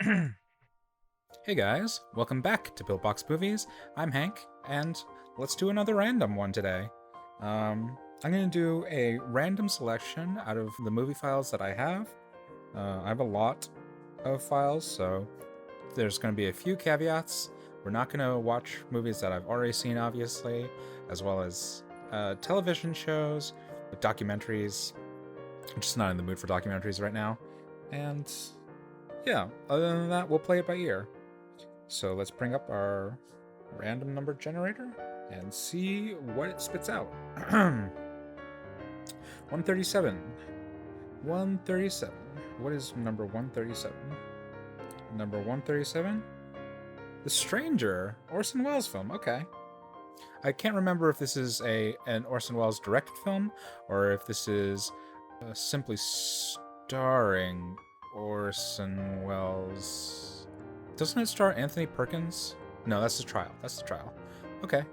Hey guys, welcome back to Pillbox Movies. I'm Hank, and let's do another random one today. I'm going to do a random selection out of the movie files that I have. I have a lot of files, so there's going to be a few caveats. We're not going to watch movies that I've already seen, obviously, as well as television shows, documentaries. I'm just not in the mood for documentaries right now. And yeah, other than that, we'll play it by ear. So let's bring up our random number generator and see what it spits out. 137. 137. What is number 137? Number 137? The Stranger, Orson Welles film. Okay. I can't remember if this is an Orson Welles directed film or if this is simply starring Orson Welles. Doesn't it star Anthony Perkins? No, that's the trial. Okay.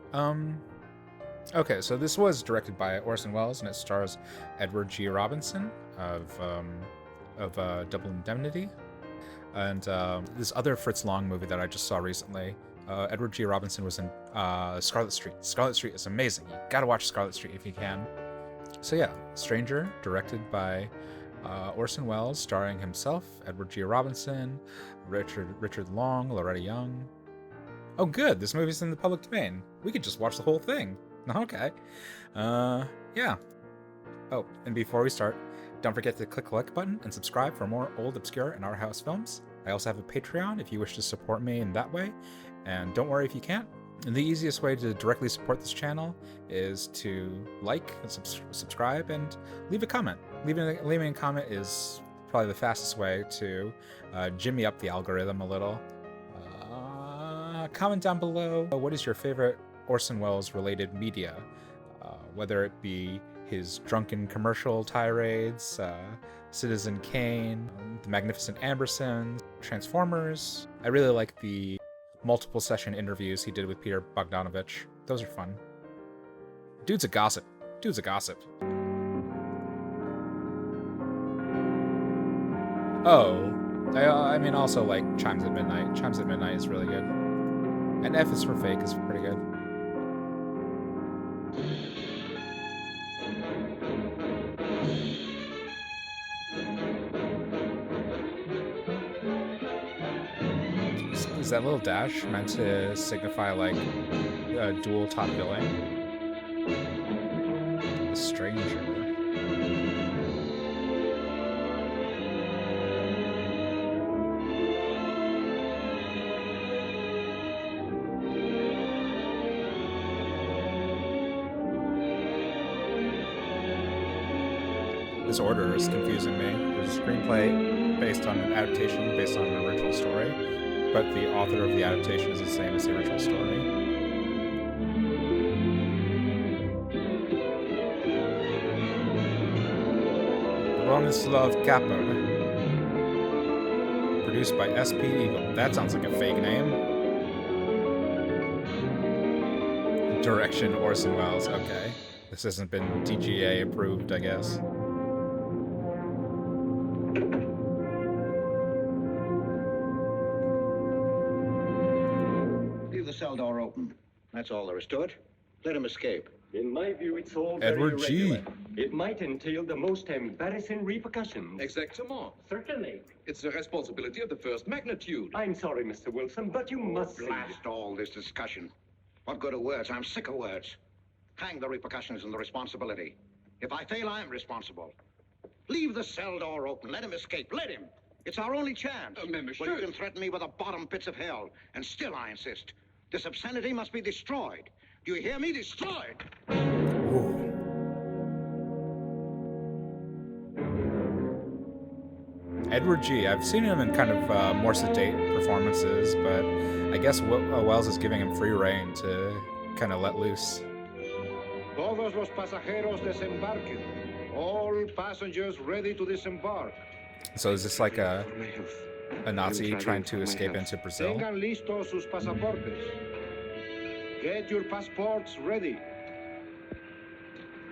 Okay, so this was directed by Orson Welles, and it stars Edward G. Robinson of Double Indemnity, and this other Fritz Lang movie that I just saw recently. Edward G. Robinson was in Scarlet Street. Scarlet Street is amazing. You gotta watch Scarlet Street if you can. So yeah, Stranger, directed by Orson Welles, starring himself, Edward G. Robinson, Richard Long, Loretta Young. Oh good, this movie's in the public domain. We could just watch the whole thing. Okay. Yeah. Oh, and before we start, don't forget to click the like button and subscribe for more old, obscure, and art house films. I also have a Patreon if you wish to support me in that way. And don't worry if you can't. And the easiest way to directly support this channel is to like and subscribe and leave a comment. Leaving a comment is probably the fastest way to jimmy up the algorithm a little. Comment down below what is your favorite Orson Welles related media, whether it be his drunken commercial tirades, Citizen Kane, The Magnificent Ambersons, Transformers. I really like the multiple session interviews he did with Peter Bogdanovich. Those are fun. Dude's a gossip. Oh, I mean also like Chimes at Midnight. Chimes at Midnight is really good. And F is for Fake is pretty good. Is that little dash meant to signify like a dual top billing? The Stranger. This order is confusing me. There's a screenplay based on an adaptation based on an original story, but the author of the adaptation is the same as the original story. Bronislav Kapper. Produced by S.P. Eagle. That sounds like a fake name. Direction Orson Welles. Okay. This hasn't been DGA approved, I guess. Cell door open. That's all there is to it. Let him escape. In my view, it's all Edward very G. irregular. It might entail the most embarrassing repercussions. Exactement. Certainly. It's the responsibility of the first magnitude. I'm sorry, Mr. Wilson, but you must see. Blast all this discussion. What good are words? I'm sick of words. Hang the repercussions and the responsibility. If I fail, I'm responsible. Leave the cell door open. Let him escape. Let him. It's our only chance. Monsieur. Well, you can threaten me with the bottom pits of hell, and still I insist. This obscenity must be destroyed. Do you hear me? Destroyed! Edward G. I've seen him in kind of more sedate performances, but I guess Welles is giving him free rein to kind of let loose. Todos los pasajeros desembarquen. All passengers ready to disembark. So is this like a Nazi trying to escape into Brazil? Tengan listos sus pasaportes. Get your passports ready.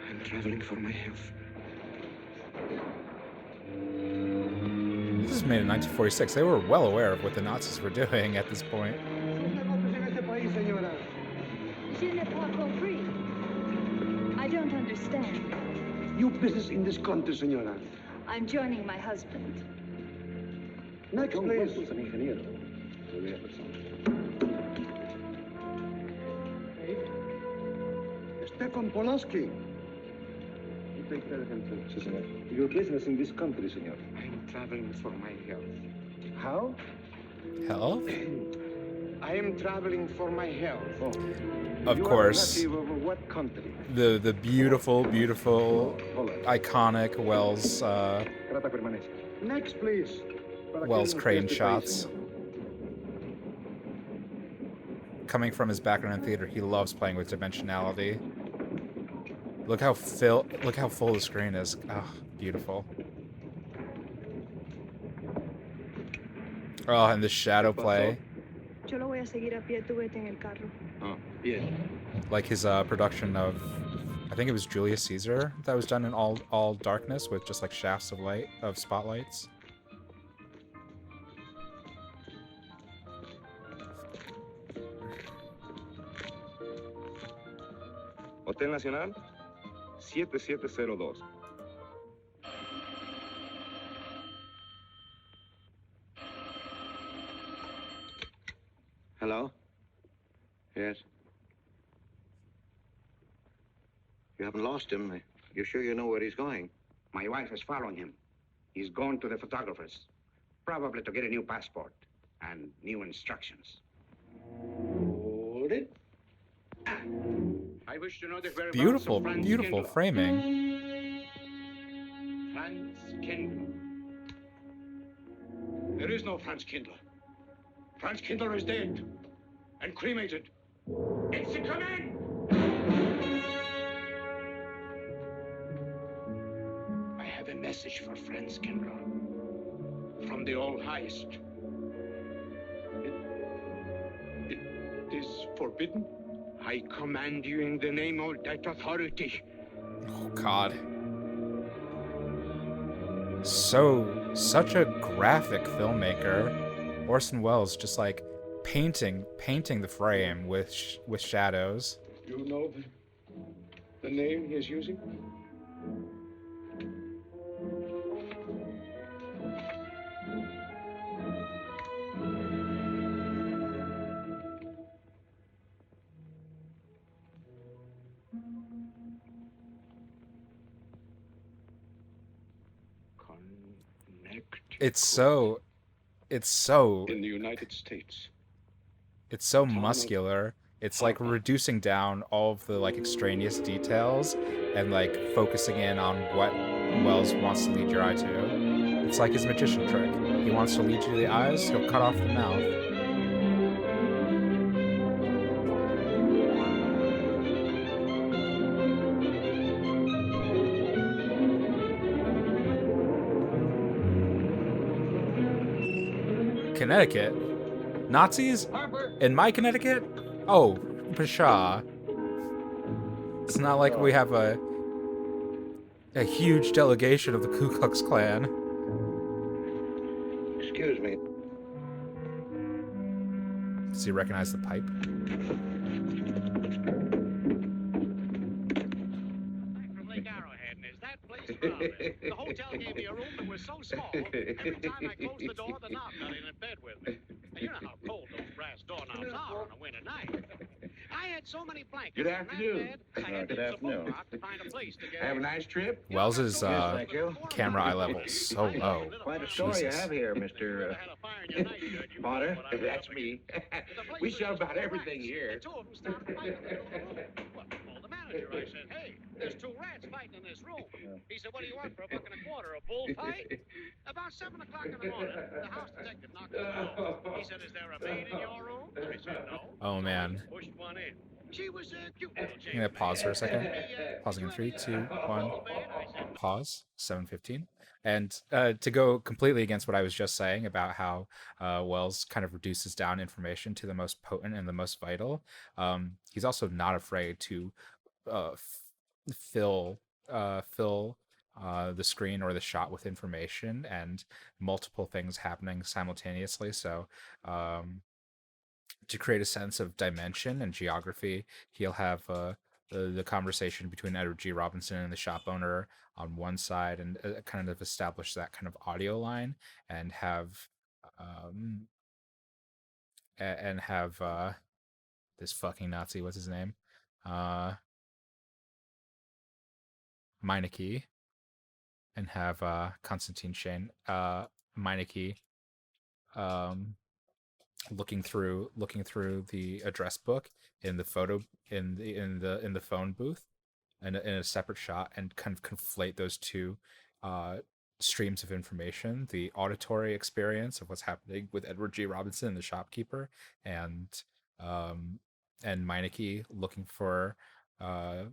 I'm traveling for my health. This was made in 1946. They were well aware of what the Nazis were doing at this point. Je n'ai pas compris. I don't understand. You business in this country, senora. I'm joining my husband. Next, please. Stefan Polaski. You take care of him too, senor. Your business in this country, senor. I'm traveling for my health. How? Health? I am traveling for my health. Oh. Of You course. are native of what country? The beautiful, iconic Wells Next, please. Wells crane shots. Coming from his background in theater, he loves playing with dimensionality. Look how full the screen is. Oh, beautiful. Oh, and the shadow play. Yo lo voy a seguir a pie, tú vete en el carro. Oh, yeah. Like his production of, I think it was Julius Caesar, that was done in all darkness with just like shafts of light, of spotlights. Hotel Nacional, 7702. Hello? Yes. You haven't lost him. You're sure you know where he's going? My wife is following him. He's going to the photographer's, probably to get a new passport and new instructions. Hold it. I wish to know the whereabouts Beautiful, of Franz beautiful Kindler. framing. Franz Kindler. There is no Franz Kindler. Franz Kindler is dead and cremated. It's a command! I have a message for Franz Kindler from the All-Highest. It is forbidden. I command you in the name of that authority. Oh God. Such a graphic filmmaker. Orson Welles just like painting the frame with shadows. You know the name he is using? It's so In the United States. it's so muscular. It's like reducing down all of the like extraneous details and like focusing in on what Wells wants to lead your eye to. It's like his magician trick. He wants to lead you to the eyes, he'll cut off the mouth. Connecticut? Nazis? In my Connecticut? Oh, pshaw. It's not like we have a huge delegation of the Ku Klux Klan. Excuse me. Does he recognize the pipe? From Lake Arrowhead, and is that place crowded? The hotel gave me a room that was so small, every time I closed the door, the knob got in bed with me. And you know how cold those brass doorknobs are on a winter night. I had so many blankets. Good afternoon. In that bed, I had Good to use a afternoon. boat rock to find a place to get Have a nice trip. Wells's thank you. camera eye level is so low. Quite a story you Jesus. have here, Mr. Potter. That's me. We sell about everything here. The two of them stopped fighting in the room. Well, I called the manager. I said, hey, there's two rats fighting in this room. He said, what do you want for $1.25? A bullfight? About 7 o'clock in the morning, the house detective knocked on the door. He said, is there a maid in your room? I said, no. Oh man. Pushed one in. She was a cute little I'm gonna pause for a second. Pausing in 3, 2, 1. Pause. 7:15. And to go completely against what I was just saying about how Wells kind of reduces down information to the most potent and the most vital, he's also not afraid to fill the screen or the shot with information and multiple things happening simultaneously. So to create a sense of dimension and geography, he'll have the conversation between Edward G. Robinson and the shop owner on one side, and kind of establish that kind of audio line, and have this fucking Nazi, what's his name, Meineke, and have Konstantin Shane Meineke looking through the address book in the photo in the phone booth, and in a separate shot, and kind of conflate those two streams of information: the auditory experience of what's happening with Edward G. Robinson and the shopkeeper, and Meineke looking for an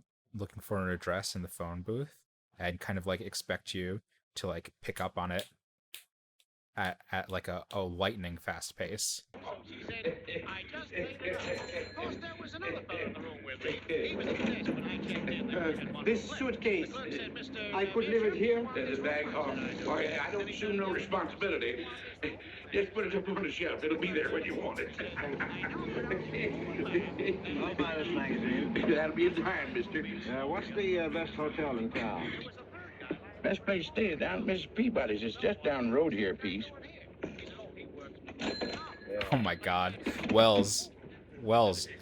address in the phone booth, and kind of like expect you to like pick up on it at like a lightning fast pace. She said, I just paid the bill. Of course, there was another fellow in the room with me. He was at the desk when I checked in. This suitcase, The clerk said, Mr. I could leave it here? There's a bag. Oh, I don't assume no responsibility. Just put it up on the shelf. It'll be there when you want it. I'll buy this magazine. That'll be in time, mister. What's the best hotel in town? Best place to stay down at Mrs. Peabody's. It's just down the road here a piece. Oh my God, Wells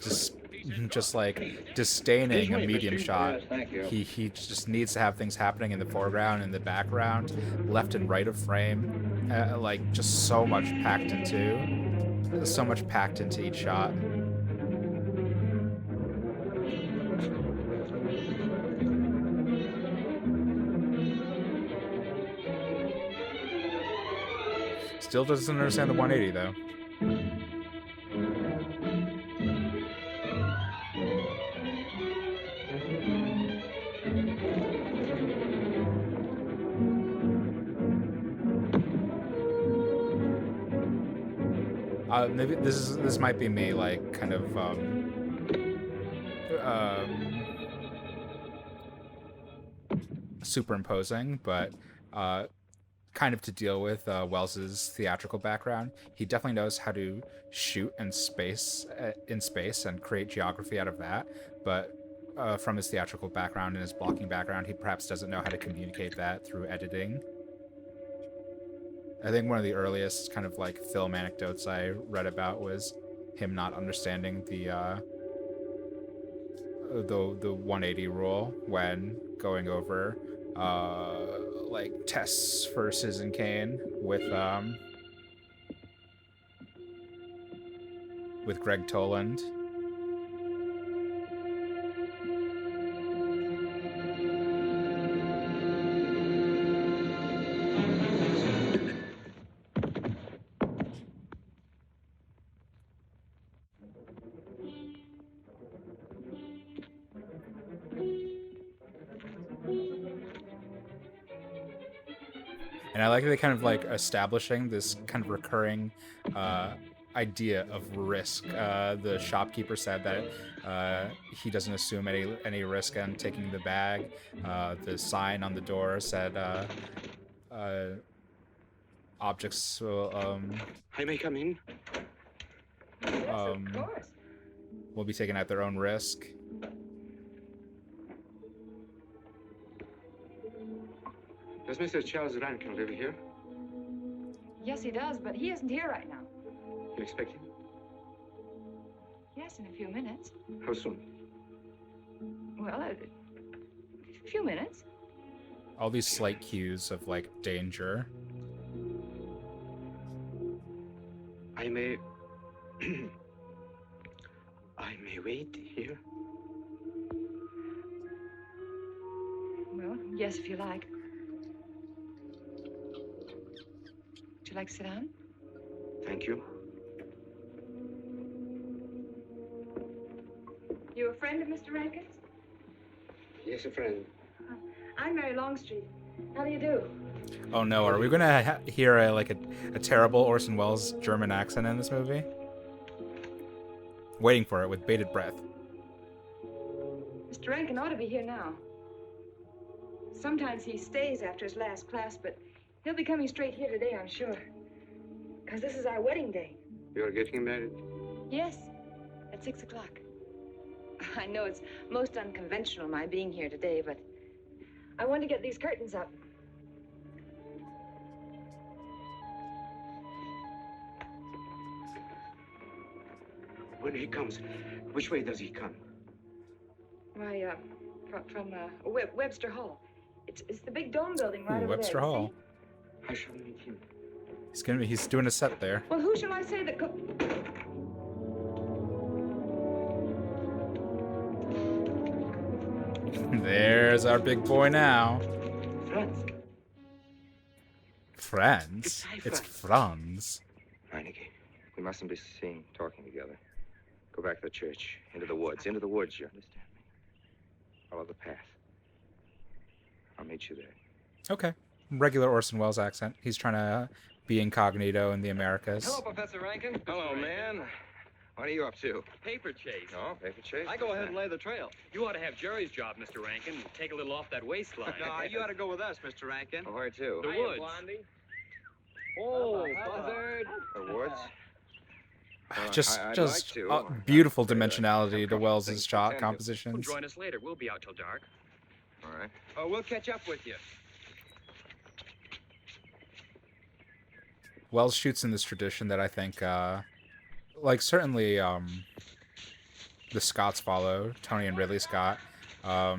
just like disdaining a medium shot. He just needs to have things happening in the foreground and the background, left and right of frame, like just so much packed into each shot. Still doesn't understand the 180 though. Maybe this might be me like kind of superimposing, but kind of to deal with Wells's theatrical background. He definitely knows how to shoot in space and create geography out of that, but from his theatrical background and his blocking background, he perhaps doesn't know how to communicate that through editing. I think one of the earliest kind of like film anecdotes I read about was him not understanding the 180 rule when going over like tests for Citizen Kane with Greg Toland. And I like that they kind of like establishing this kind of recurring idea of risk. The shopkeeper said that he doesn't assume any risk on taking the bag. The sign on the door said objects I may come in? Of course. will be taken at their own risk. Does Mr. Charles Rankin live here? Yes, he does, but he isn't here right now. You expect him? Yes, in a few minutes. How soon? Well, a few minutes. All these slight cues of like danger. I may... I may wait here? Well, yes, if you like. Would you like to sit down? Thank you. You a friend of Mr. Rankin's? Yes, a friend. I'm Mary Longstreet. How do you do? Oh no, are we gonna hear a terrible Orson Welles German accent in this movie? Waiting for it with bated breath. Mr. Rankin ought to be here now. Sometimes he stays after his last class, but he'll be coming straight here today, I'm sure. Because this is our wedding day. You're getting married? Yes, at 6 o'clock. I know it's most unconventional, my being here today, but I want to get these curtains up. When he comes, which way does he come? Why, from Webster Hall. It's the big dome building right over Webster there. you Hall. I shall meet him. He's doing a set there. See? Well, who shall I say that There's our big boy now. Franz. Franz? It's Franz. Heineke, we mustn't be seen talking together. Go back to the church, into the woods, you understand me? Follow the path. I'll meet you there. Okay. Regular Orson Welles accent. He's trying to be incognito in the Americas. Hello, Professor Rankin. Hello, man. What are you up to? Paper chase. Oh, paper chase? I go ahead and lay the trail. You ought to have Jerry's job, Mr. Rankin. Take a little off that waistline. No, you ought to go with us, Mr. Rankin. Oh, where to? The woods. Oh, buzzard. The woods? Just I'd like to. beautiful dimensionality to Wells's shot Well, compositions. join us later. We'll be out till dark. All right. Oh, we'll catch up with you. Wells shoots in this tradition that I think, like certainly the Scotts follow, Tony and Ridley Scott. A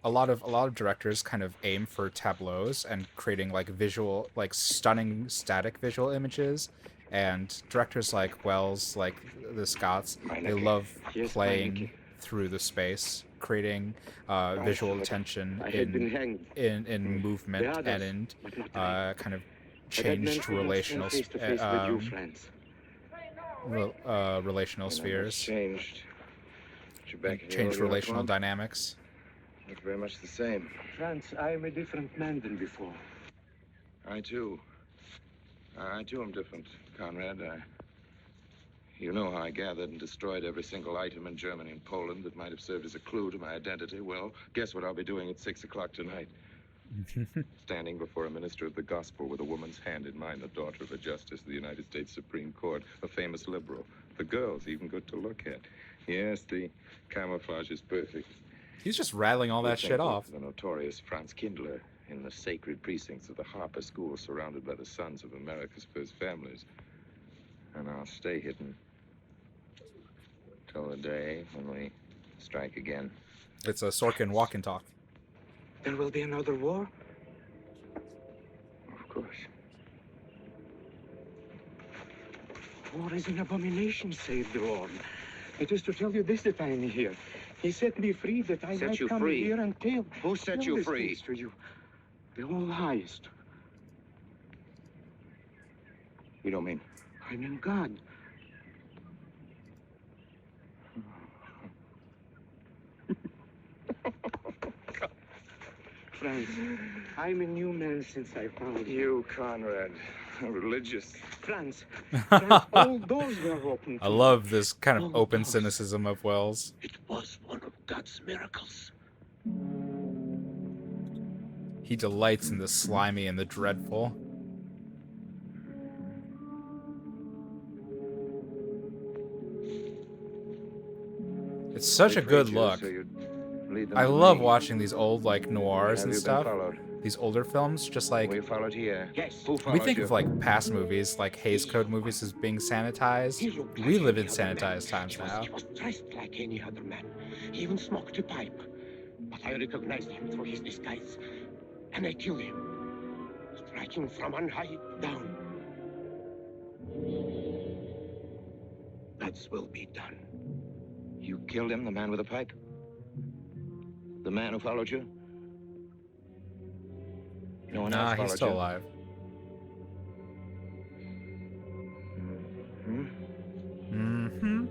lot of directors kind of aim for tableaus and creating like stunning static visual images. And directors like Wells, like the Scotts, they love playing through the space, creating visual tension in movement and in kind of changed relational spheres, changed relational dynamics. Look very much the same. Franz, I am a different man than before. I too am different, Conrad. You know how I gathered and destroyed every single item in Germany and Poland that might have served as a clue to my identity. Well, guess what I'll be doing at 6 o'clock tonight? Standing before a minister of the gospel with a woman's hand in mine, the daughter of a justice of the United States Supreme Court, a famous liberal. The girl's even good to look at. Yes, the camouflage is perfect. He's just rattling all that shit off. The notorious Franz Kindler in the sacred precincts of the Harper School, surrounded by the sons of America's first families. And I'll stay hidden till the day when we strike again. It's a Sorkin walk and talk. There will be another war? Of course. War is an abomination, saith the Lord. It is to tell you this that I am here. He set me free that I might come here and tell. Who set you free? To you. The all highest. You don't mean? I mean God. Franz, I'm a new man since I found you. You, Conrad, religious. Franz, all doors were open. I love this kind of open cynicism of Wells. It was one of God's miracles. He delights in the slimy and the dreadful. It's such a good look. I love watching these old like noirs and stuff. These older films, just like We followed here. Yes. Who we followed think you? of like past movies, like Hays Code movies, as being sanitized. We live in sanitized times now. He was dressed like any other man. He even smoked a pipe. But I recognized him through his disguise. And I killed him, striking from on high down. God's will be done. You killed him, the man with the pipe? The man who followed you? No one else Nah, followed he's still you? alive. Mm-hmm.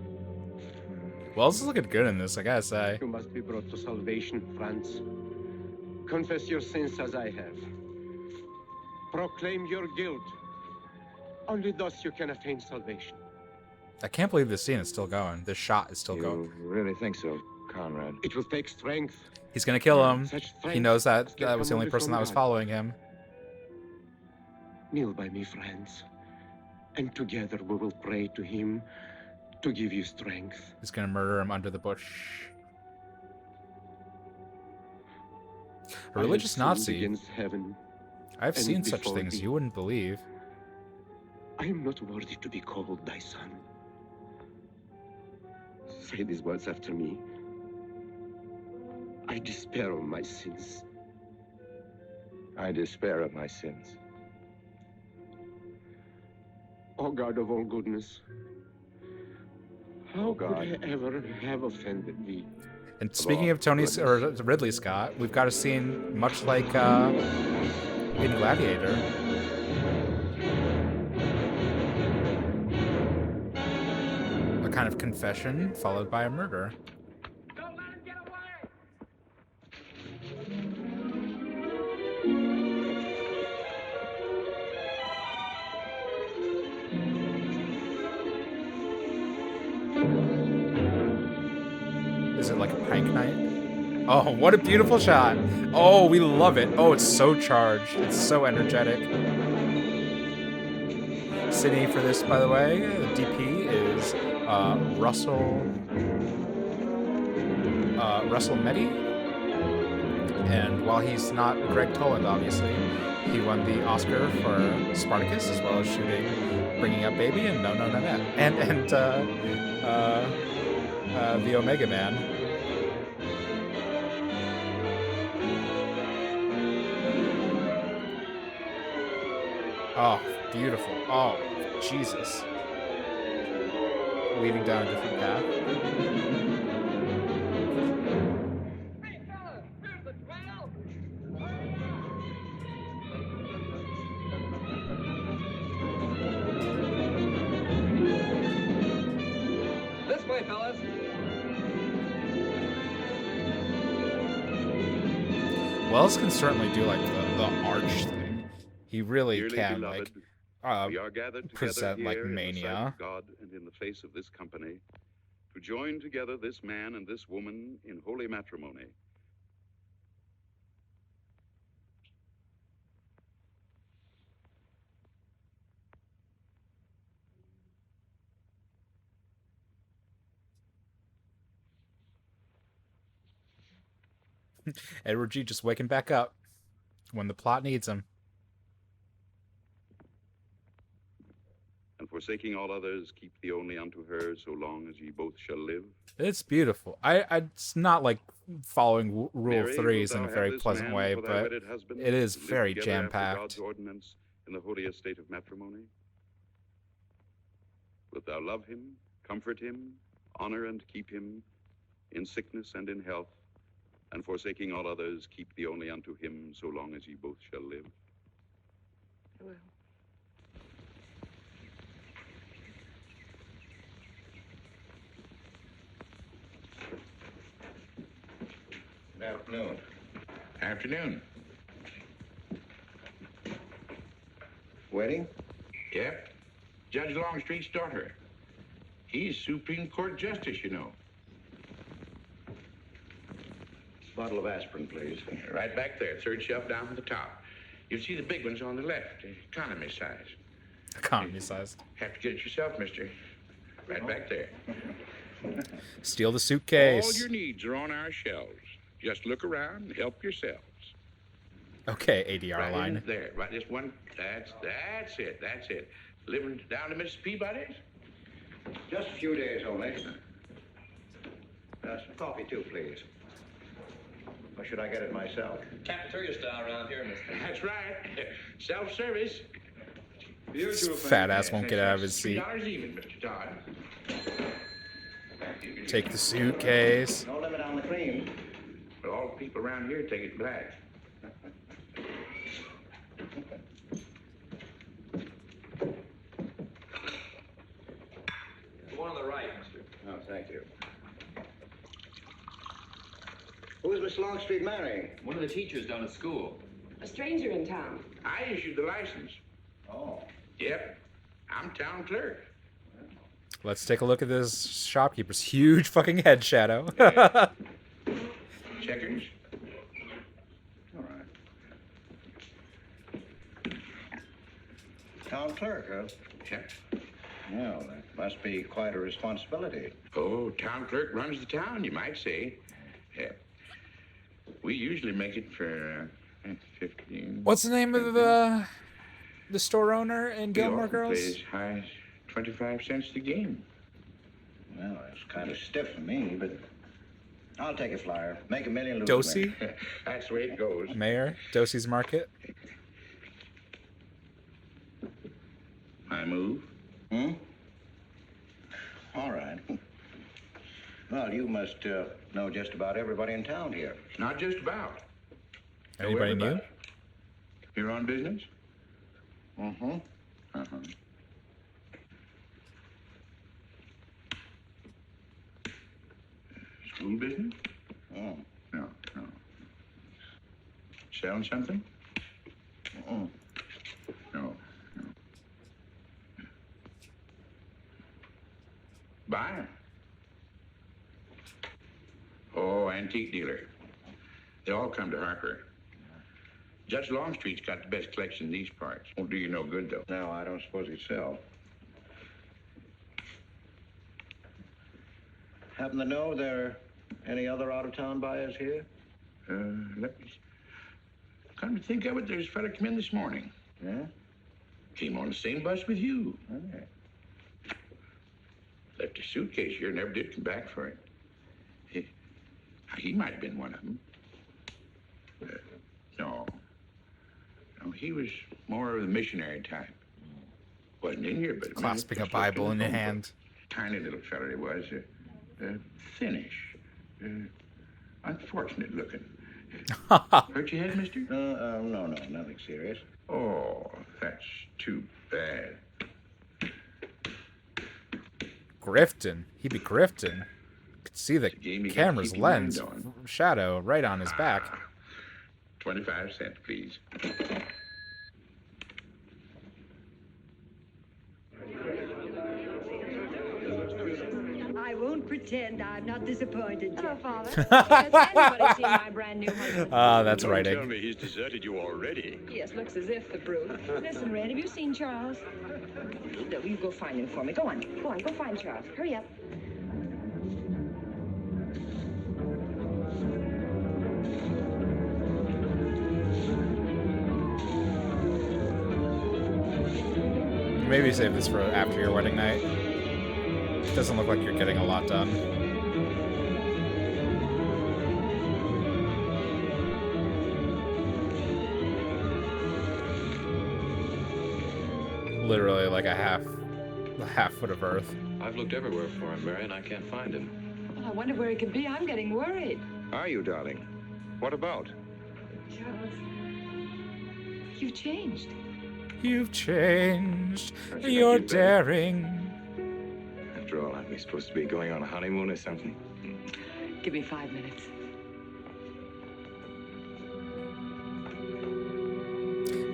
Wells is looking good in this, I gotta say. You must be brought to salvation, Franz. Confess your sins as I have. Proclaim your guilt. Only thus you can attain salvation. I can't believe this scene is still going. This shot is still going. You really think so, Conrad. It will take strength. He's gonna kill him. Such He strength knows that can that was the come only only person from that was God. following him. Kneel by me, friends, and together we will pray to him to give you strength. He's gonna murder him under the bush. A religious I have sinned Nazi. against heaven. I've and seen such before things thee. you wouldn't believe. I am not worthy to be called thy son. Say these words after me. I despair of my sins. I despair of my sins. O God of all goodness, how God. could I ever have offended thee? And speaking of Ridley Scott, we've got a scene much like in Gladiator. A kind of confession followed by a murder. Don't let him get away! Is it like a prank night? Oh, what a beautiful shot. Oh, we love it. Oh, it's so charged. It's so energetic. City for this, by the way, the DP is Russell Meddy. And while he's not Greg Toland, obviously, he won the Oscar for Spartacus, as well as shooting Bringing Up Baby and No, and the Omega Man. Oh, beautiful. Oh, Jesus. Leading down a different path. Hey, fellas, here's the trail! This way, fellas. Wells can certainly do like the arch thing. He really Dearly can beloved, like we are gathered together present like here in the sight mania. of God and in the face of this company to join together this man and this woman in holy matrimony. Edward G just waking back up when the plot needs him. And forsaking all others, keep thee only unto her, so long as ye both shall live. It's beautiful. It's not like following Rule Mary, of Threes wilt in a thou very have this pleasant man way, for thy but wedded husband, it is live very together after jam-packed. God's ordinance in the holy estate of matrimony? Wilt thou love him, comfort him, honor and keep him in sickness and in health, and forsaking all others, keep thee only unto him, so long as ye both shall live? I will. Good afternoon. Afternoon. Wedding? Yep. Judge Longstreet's daughter. He's Supreme Court Justice, you know. Bottle of aspirin, please. Right back there, third shelf down from the top. You'll see the big ones on the left, economy size. Economy sized. Have to get it yourself, mister. Right back there. Steal the suitcase. All your needs are on our shelves. Just look around and help yourselves. Okay, ADR Right line. in there, right this one. That's it. Living down to Mrs. Peabody's? Just a few days only. Some coffee, too, please. Or should I get it myself? Cafeteria style around here, mister. That's right. Self-service. This fat ass won't get out of his seat. $3 even, Mr. Todd. Take the suitcase. No limit on the cream. But all the people around here take it black. The one on the right, mister. Oh, thank you. Who is Miss Longstreet marrying? One of the teachers down at school. A stranger in town. I issued the license. Oh. Yep. I'm town clerk. Let's take a look at this shopkeeper's huge fucking head shadow. Town clerk, huh? Yeah. Well, that must be quite a responsibility. Oh, town clerk runs the town, you might say. Yeah. We usually make it for 15. What's the name of the store owner in Gilmore Girls? Play as high as 25 cents the game. Well, that's kind of stiff for me, but I'll take a flyer. Make $1 million, lose Dosey? That's the way it goes. Mayor? Dosey's Market? I move. All right. Well, you must know just about everybody in town here. Not just about. Anybody new? You're on business? Mm-hmm. Uh-huh. School business? Oh. No. Selling something? No. Buying? Oh, antique dealer. They all come to Harper. Judge Longstreet's got the best collection in these parts. Won't do you no good, though. No, I don't suppose he'd sell. Happen to know there are any other out-of-town buyers here? Let me... Come to think of it, there's a fella come in this morning. Yeah? Came on the same bus with you. Okay. Left his suitcase here, never did come back for it. He might have been one of them. No, he was more of the missionary type. Wasn't in here, but... Clasping a Bible in your hand. Tiny little fella he was. Thinnish. Unfortunate looking. Hurt your head, mister? No, nothing serious. Oh, that's too bad. Grifting. He'd be grifting. Could see the camera's lens shadow right on his back. 25 cents, please. I won't pretend I'm not disappointed. Hello, Father. Has anybody seen my brand new husband? That's Don't writing. tell me he's deserted you already. Yes, looks as if, the brute. Listen, Red, have you seen Charles? No, you go find him for me. Go on, go find Charles. Hurry up. Maybe save this for after your wedding night. It doesn't look like you're getting a lot done. Literally like a half foot of earth. I've looked everywhere for him, Mary, and I can't find him. Oh, I wonder where he could be. I'm getting worried. Are you, darling? What about? Charles, you've changed. You've changed. You're daring. After all, aren't we supposed to be going on a honeymoon or something? Give me 5 minutes.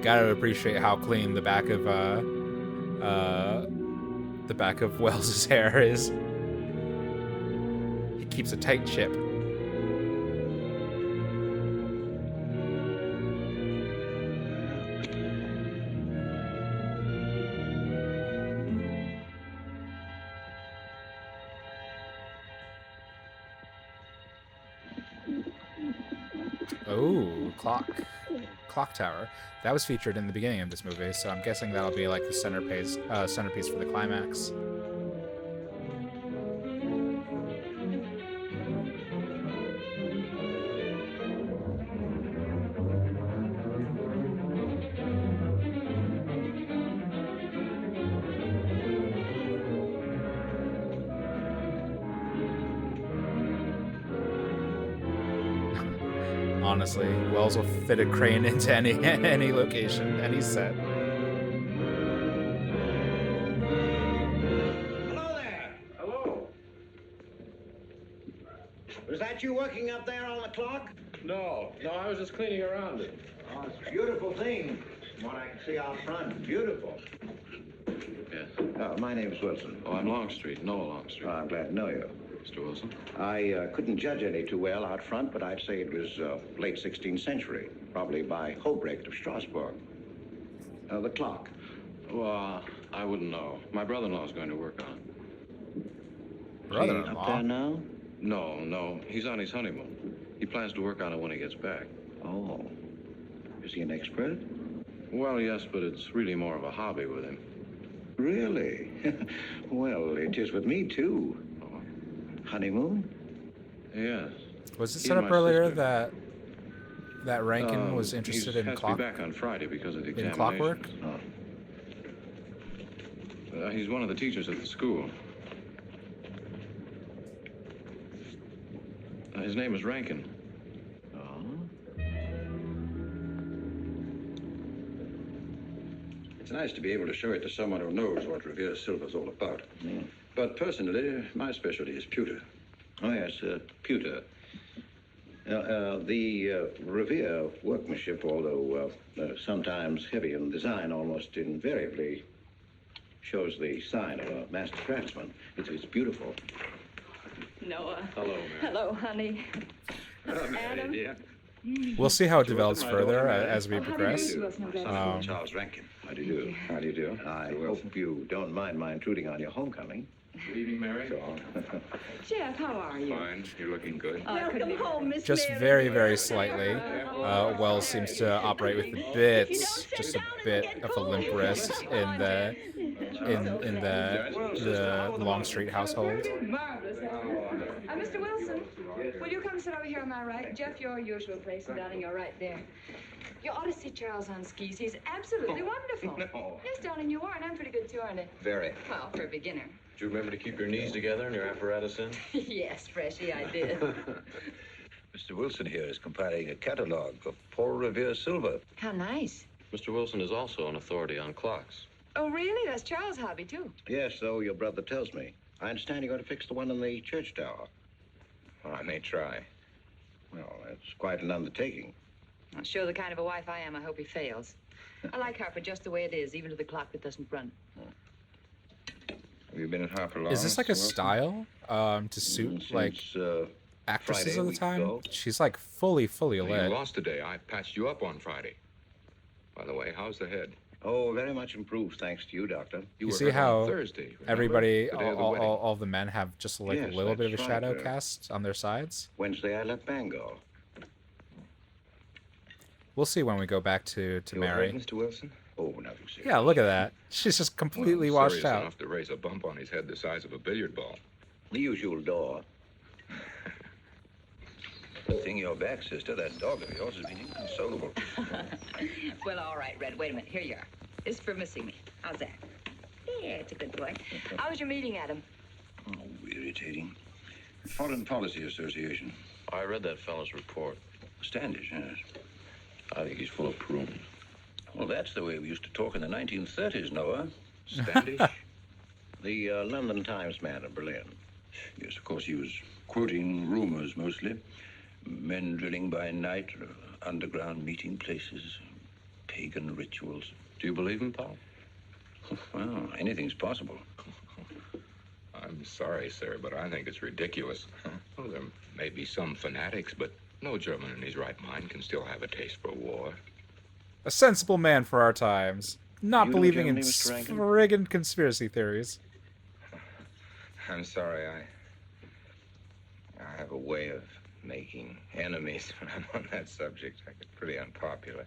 Gotta appreciate how clean the back of Wells's hair is. He keeps a tight chip. Oh, clock tower. That was featured in the beginning of this movie, so I'm guessing that'll be like the centerpiece for the climax. Honestly, Wells will fit a crane into any location, any set. Hello there. Hello. Was that you working up there on the clock? No, I was just cleaning around it. Oh, it's a beautiful thing. From what I can see out front, beautiful. Yes. My name's Wilson. Oh, I'm Longstreet, Noah Longstreet. Oh, I'm glad to know you. Mr. Wilson? I couldn't judge any too well out front, but I'd say it was late 16th century, probably by Hobrecht of Strasbourg. The clock. Well, I wouldn't know. My brother-in-law's going to work on it. Brother-in-law? Up there now? No. He's on his honeymoon. He plans to work on it when he gets back. Oh. Is he an expert? Well, yes, but it's really more of a hobby with him. Really? Well, it is with me, too. Honeymoon? Yes. Was it He set and up my earlier sister. that Rankin was interested in has to be back on Friday because of the in examination. clockwork? He's one of the teachers at the school. His name is Rankin. It's nice to be able to show it to someone who knows what Revere Silver's all about. But personally, my specialty is pewter. Oh, yes, pewter. The Revere workmanship, although sometimes heavy in design, almost invariably shows the sign of a master craftsman. It's beautiful. Noah. Hello, Mary. Hello, honey. Adam. Dear. We'll see how it develops further as we Oh, how do you progress. do? Charles Rankin. How do you do? How do you do? I hope you don't mind my intruding on your homecoming. Good evening, Mary. Jeff, how are you? Fine. You're looking good. Welcome home, Miss Just very, very slightly. Wells seems to operate with a bit, just a bit of a limp wrist in the Longstreet household. Marvelous. Mr. Wilson, will you come sit over here on my right? Jeff, your usual place, and darling, you're right there. You ought to see Charles on skis. He's absolutely wonderful. No. Yes, darling, you are, and I'm pretty good too, aren't I? Very. Well, for a beginner. Do you remember to keep your knees together and your apparatus in? Yes, Freshy, I did. Mr. Wilson here is compiling a catalog of Paul Revere silver. How nice. Mr. Wilson is also an authority on clocks. Oh, really? That's Charles' hobby, too. Yes, so your brother tells me. I understand you're going to fix the one in the church tower. Well, I may try. Well, that's quite an undertaking. I'll show the kind of a wife I am. I hope he fails. I like Harper just the way it is, even to the clock that doesn't run. Have you been at Harper long? Is this like a Mr. Wilson? style to suit like actresses Friday, of a the week time? ago. She's like fully You lit. lost today. I patched you up on Friday. By the way, how's the head? Oh, very much improved, thanks to you, Doctor. You were see hurt on how Thursday, remember? everybody, The day of the all wedding. all the men have just like Yes, a little bit of a that's shadow right, cast on their sides? Wednesday, I left Bangor. We'll see when we go back to Mary. Mr. Wilson? Oh, nothing serious. Yeah, look at that. She's just completely washed Serious out. enough to raise a bump on his head the size of a billiard ball. The usual door. Good thing you're back, sister. That dog of yours has been inconsolable. Well, all right, Red. Wait a minute. Here you are. This is for missing me. How's that? Yeah, it's a good boy. How was your meeting, Adam? Oh, irritating. Foreign Policy Association. I read that fellow's report. Standish, yes. I think he's full of prunes. Well, that's the way we used to talk in the 1930s, Noah. Standish? The London Times man in Berlin. Yes, of course, he was quoting rumors mostly. Men drilling by night, underground meeting places, pagan rituals. Do you believe him, Paul? Well, anything's possible. I'm sorry, sir, but I think it's ridiculous. Well, there may be some fanatics, but no German in his right mind can still have a taste for war. A sensible man for our times, not You know believing in Germany, Mr. Rankin? friggin' conspiracy theories. I'm sorry, I have a way of making enemies when I'm on that subject. I get pretty unpopular.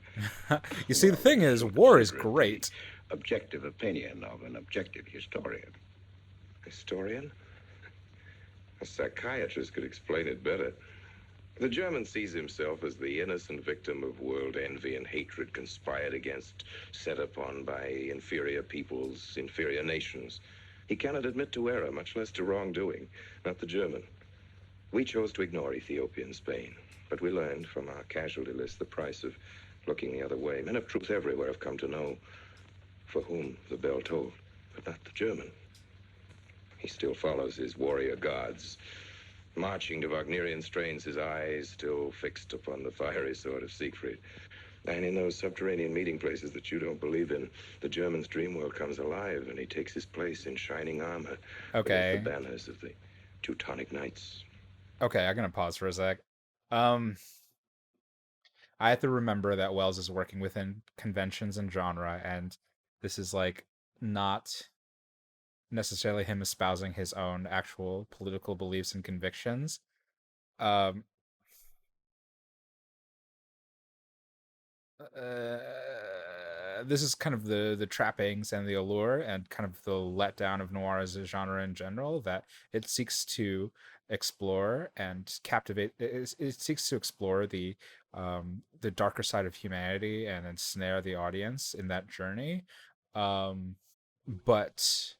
You see, the thing is, war is great. Objective opinion of an objective historian. Historian? A psychiatrist could explain it better. The German sees himself as the innocent victim of world envy and hatred conspired against, set upon by inferior peoples, inferior nations. He cannot admit to error, much less to wrongdoing. Not the German. We chose to ignore Ethiopia and Spain, but we learned from our casualty list the price of looking the other way. Men of truth everywhere have come to know for whom the bell tolled, but not the German. He still follows his warrior gods, marching to Wagnerian strains, his eyes still fixed upon the fiery sword of Siegfried. And in those subterranean meeting places that you don't believe in, the German's dream world comes alive, and he takes his place in shining armor. Okay. Beneath the banners of the Teutonic Knights. Okay, I'm gonna pause for a sec. I have to remember that Wells is working within conventions and genre, and this is like not necessarily him espousing his own actual political beliefs and convictions. Um, this is kind of the trappings and the allure and kind of the letdown of noir as a genre in general, that it seeks to explore and captivate. It seeks to explore the darker side of humanity and ensnare the audience in that journey. But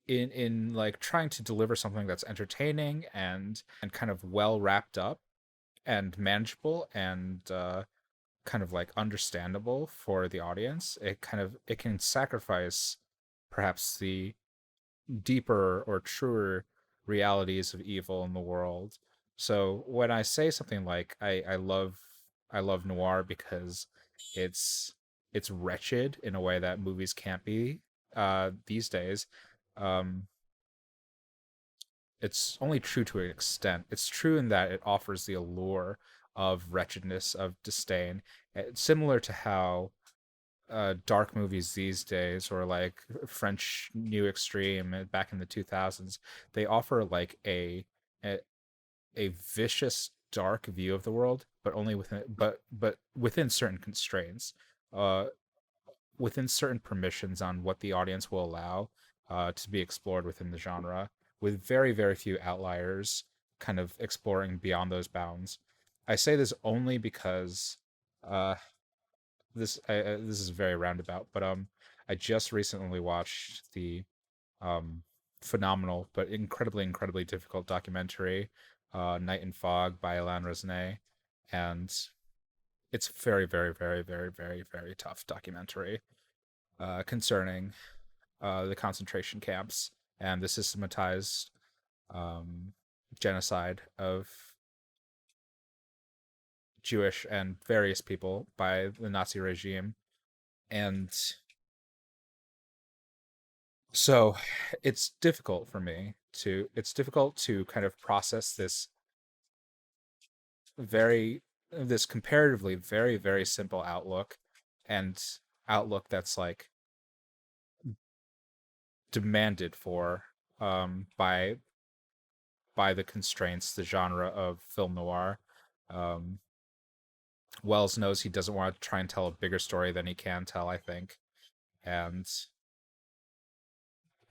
in like trying to deliver something that's entertaining and kind of well wrapped up and manageable and kind of like understandable for the audience, it can sacrifice perhaps the deeper or truer realities of evil in the world. So when I say something like I love noir because it's it's wretched in a way that movies can't be these days, um it's only true to an extent. It's true in that it offers the allure of wretchedness, of disdain, similar to how dark movies these days, or like French New Extreme back in the 2000s, they offer like a, a vicious, dark view of the world, but only within but within certain constraints, uh, within certain permissions on what the audience will allow to be explored within the genre, with very, very few outliers kind of exploring beyond those bounds. I say this only because this is very roundabout, but I just recently watched the um, phenomenal but incredibly difficult documentary Night and Fog by Alain Resnais, and it's very tough documentary concerning the concentration camps and the systematized genocide of Jewish and various people by the Nazi regime. And so it's difficult for me it's difficult to kind of process this comparatively very simple outlook, and outlook that's like demanded for by the constraints, the genre of film noir. Wells knows he doesn't want to try and tell a bigger story than he can tell, I think. And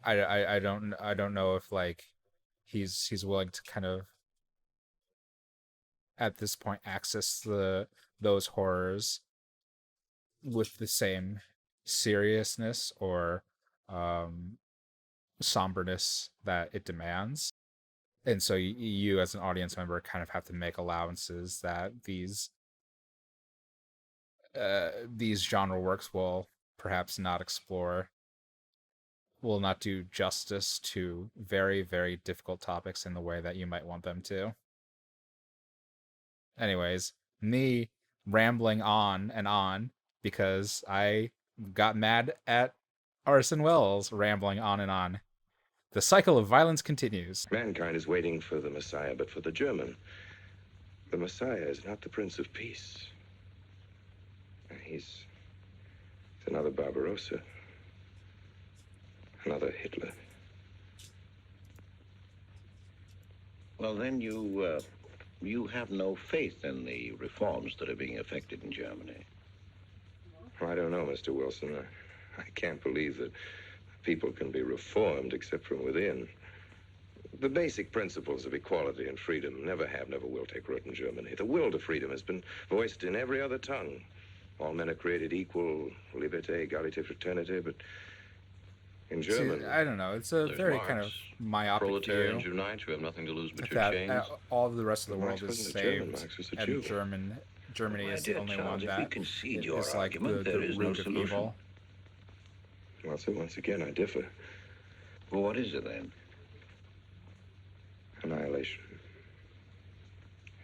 I don't know if like he's willing to kind of at this point access those horrors with the same seriousness or somberness that it demands. And so you as an audience member kind of have to make allowances that these genre works will perhaps not explore, will not do justice to very difficult topics in the way that you might want them to. Anyways, me rambling on and on because I got mad at Orson Welles rambling on and on. The cycle of violence continues. Mankind is waiting for the Messiah, but for the German, the Messiah is not the Prince of Peace. He's another Barbarossa, another Hitler. Well, then you have no faith in the reforms that are being effected in Germany. Well, I don't know, Mr. Wilson. I can't believe that people can be reformed except from within. The basic principles of equality and freedom never have, never will take root in Germany. The will to freedom has been voiced in every other tongue. All men are created equal, liberté, égalité, fraternité, but in German... See, I don't know, it's a very Marx, kind of myopic proletarians view. unite, who have nothing to lose but your That chains. all of the rest of the world Marx is wasn't a German, saved, Marx was a and Jew. Germany is the dear only Charles, one if we that concede your is like argument, the there is no root of solution. evil. Well, so once again, I differ. Well, what is it then? Annihilation.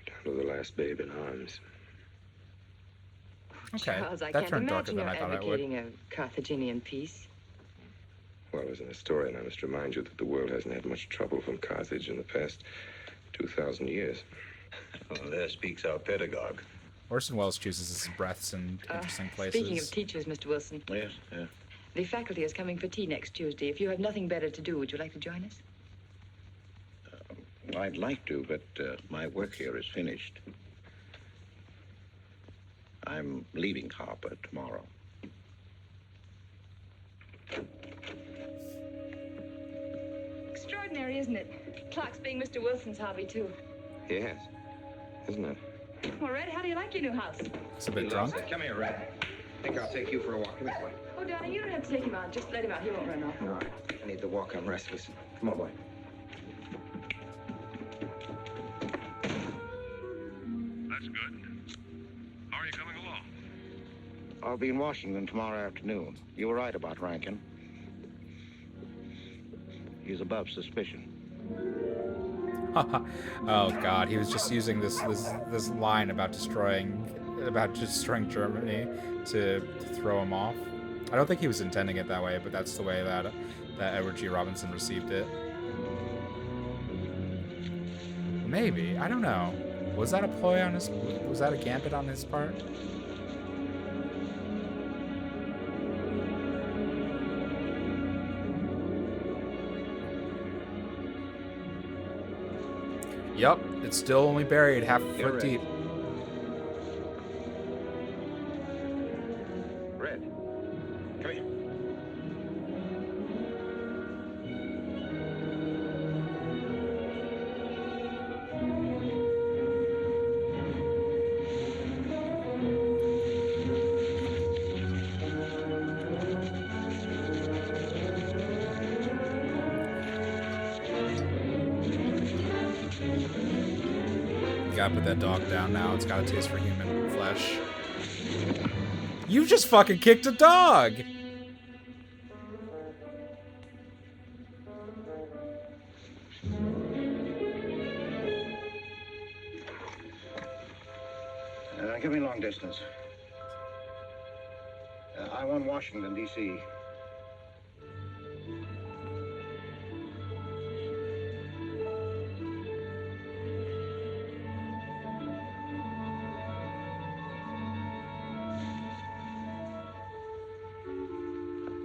Down to the last babe in arms. Okay, Charles, I that can't turned darker imagine than you're I thought it would. advocating a Carthaginian peace. Well, as an historian, I must remind you that the world hasn't had much trouble from Carthage in the past 2,000 years. Well, there speaks our pedagogue. Orson Welles chooses his breaths in interesting places. Speaking of teachers, Mr. Wilson. Yes, yeah. The faculty is coming for tea next Tuesday. If you have nothing better to do, would you like to join us? I'd like to, but my work here is finished. I'm leaving Harper tomorrow. Extraordinary, isn't it? Clocks being Mr. Wilson's hobby, too. Yes, isn't it? Well, Red, how do you like your new house? It's a bit drunk. Come here, Red. I think I'll take you for a walk. Come here, boy. Oh, darling, you don't have to take him out. Just let him out. He won't run off. All right. I need the walk. I'm restless. Come on, boy. That's good. How are you coming along? I'll be in Washington tomorrow afternoon. You were right about Rankin. He's above suspicion. Oh God, he was just using this line about destroying Germany to throw him off. I don't think he was intending it that way, but that's the way that Edward G. Robinson received it. Maybe, I don't know. Was that a ploy on his? Was that a gambit on his part? Yep, it's still only buried half a foot deep. Red, come here. Gotta put that dog down now. It's got a taste for human flesh. You just fucking kicked a dog! Give me long distance. I want Washington, D.C.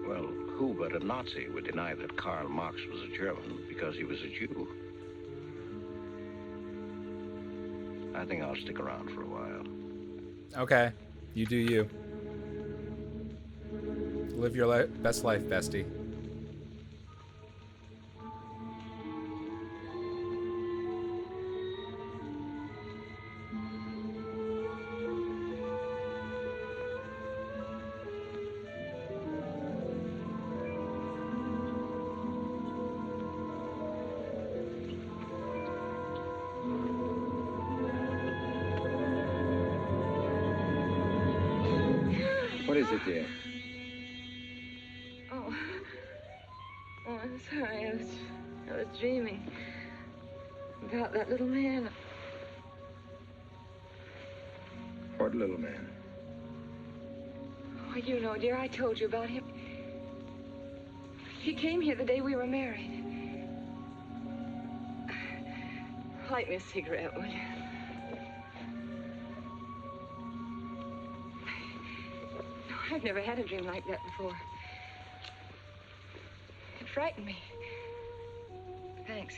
Well, who but a Nazi would deny that Karl Marx was a German because he was a Jew? I think I'll stick around for a while. Okay, you do you. Live your best life, bestie. What is it, dear? Oh, I'm sorry. I was dreaming about that little man. What little man? Oh, you know, dear, I told you about him. He came here the day we were married. Light me a cigarette, would you? I've never had a dream like that before. It frightened me. Thanks.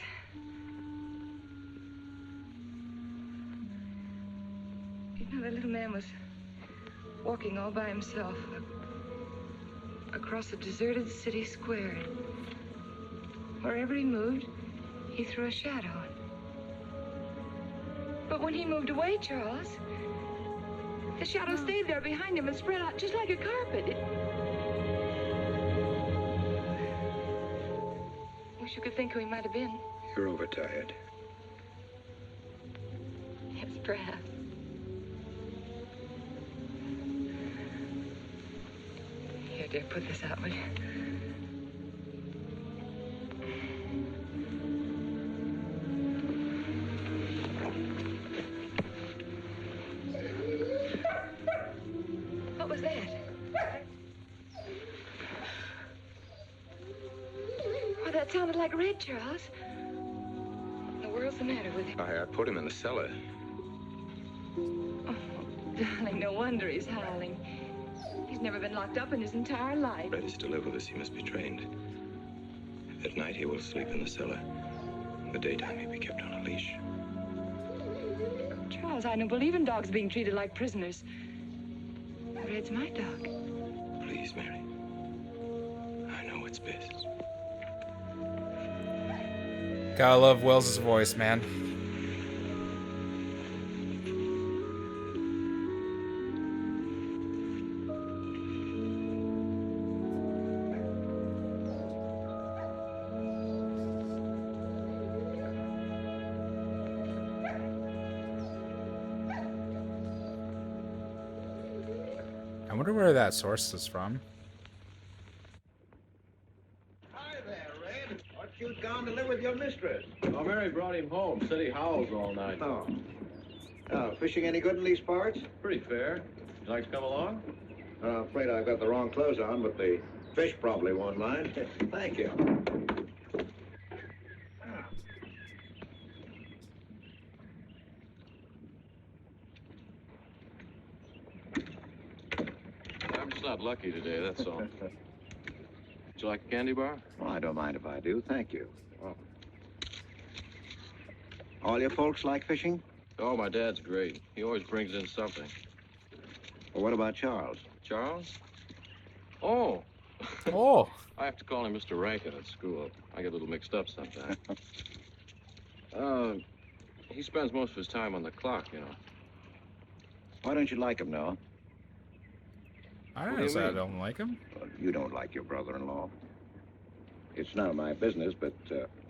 You know, the little man was walking all by himself across a deserted city square. Wherever he moved, he threw a shadow. But when he moved away, Charles, the shadow stayed there behind him and spread out just like a carpet. Wish you could think who he might have been. You're overtired. Yes, perhaps. Here, dear, put this out, will you? What was that? Oh, that sounded like Red, Charles. What in the world's the matter with him? I put him in the cellar. Oh, darling, no wonder he's howling. He's He's never been locked up in his entire life. Ready to live with us, he must be trained. At night, he will sleep in the cellar. In the daytime, he'll be kept on a leash. Charles, I don't believe in dogs being treated like prisoners. Red's my dog. Please, Mary. I know what's best. Gotta love Welles' voice, man. I wonder where that source is from. Hi there, Red. What you gone to live with your mistress? Oh, Mary brought him home. Said he howls all night. Oh. Oh, fishing any good in these parts? Pretty fair. Would you like to come along? I'm afraid I've got the wrong clothes on, but the fish probably won't mind. Thank you. I'm just not lucky today, that's all. Would you like a candy bar? Well, I don't mind if I do. Thank you. Oh. All your folks like fishing? Oh, my dad's great. He always brings in something. Well, what about Charles? Charles? Oh. Oh. I have to call him Mr. Rankin at school. I get a little mixed up sometimes. He spends most of his time on the clock, you know. Why don't you like him, Noah? I don't say I don't like him. Well, you don't like your brother-in-law. It's none of my business, but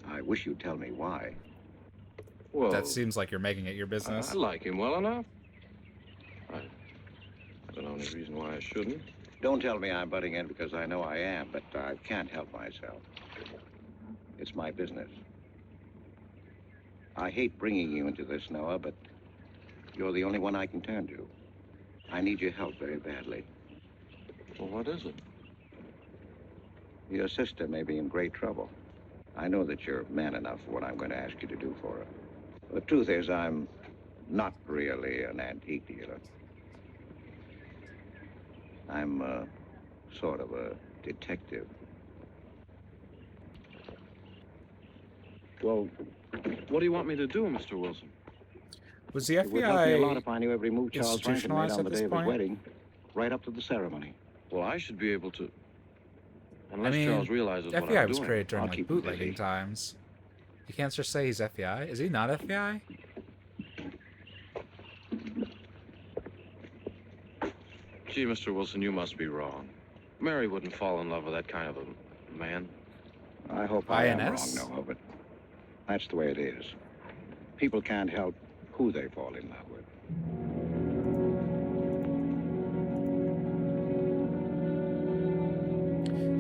I wish you'd tell me why. Well, that seems like you're making it your business. I like him well enough. I don't know any reason why I shouldn't. Don't tell me I'm butting in because I know I am, but I can't help myself. It's my business. I hate bringing you into this, Noah, but you're the only one I can turn to. I need your help very badly. Well, what is it? Your sister may be in great trouble. I know that you're man enough for what I'm going to ask you to do for her. The truth is, I'm not really an antique dealer. I'm sort of a detective. Well, what do you want me to do, Mr. Wilson? Was the It would help me a lot FBI if I knew every move Charles Rankin made institutionalized on at the this day of his point? wedding, right up to the ceremony. Well, I should be able to. Unless I mean, Charles realizes what FBI I'm was doing. created during I'll like keep him bootlegging busy. times. You can't just say he's FBI. Is he not FBI? Gee, Mr. Wilson, you must be wrong. Mary wouldn't fall in love with that kind of a man. I hope I am wrong, INS? Noah, but that's the way it is. People can't help who they fall in love with.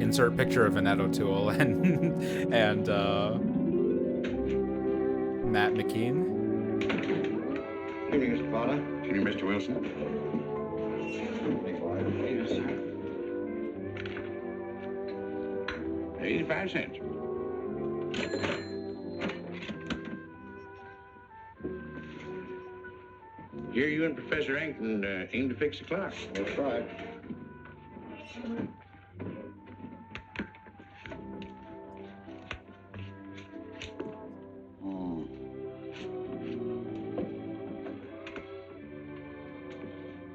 Insert picture of Annette O'Toole and Matt McKean. Good evening, Mr. Potter. Good evening, Mr. Wilson. $0.85. Here you and Professor Ankton aim to fix the clock. That's right.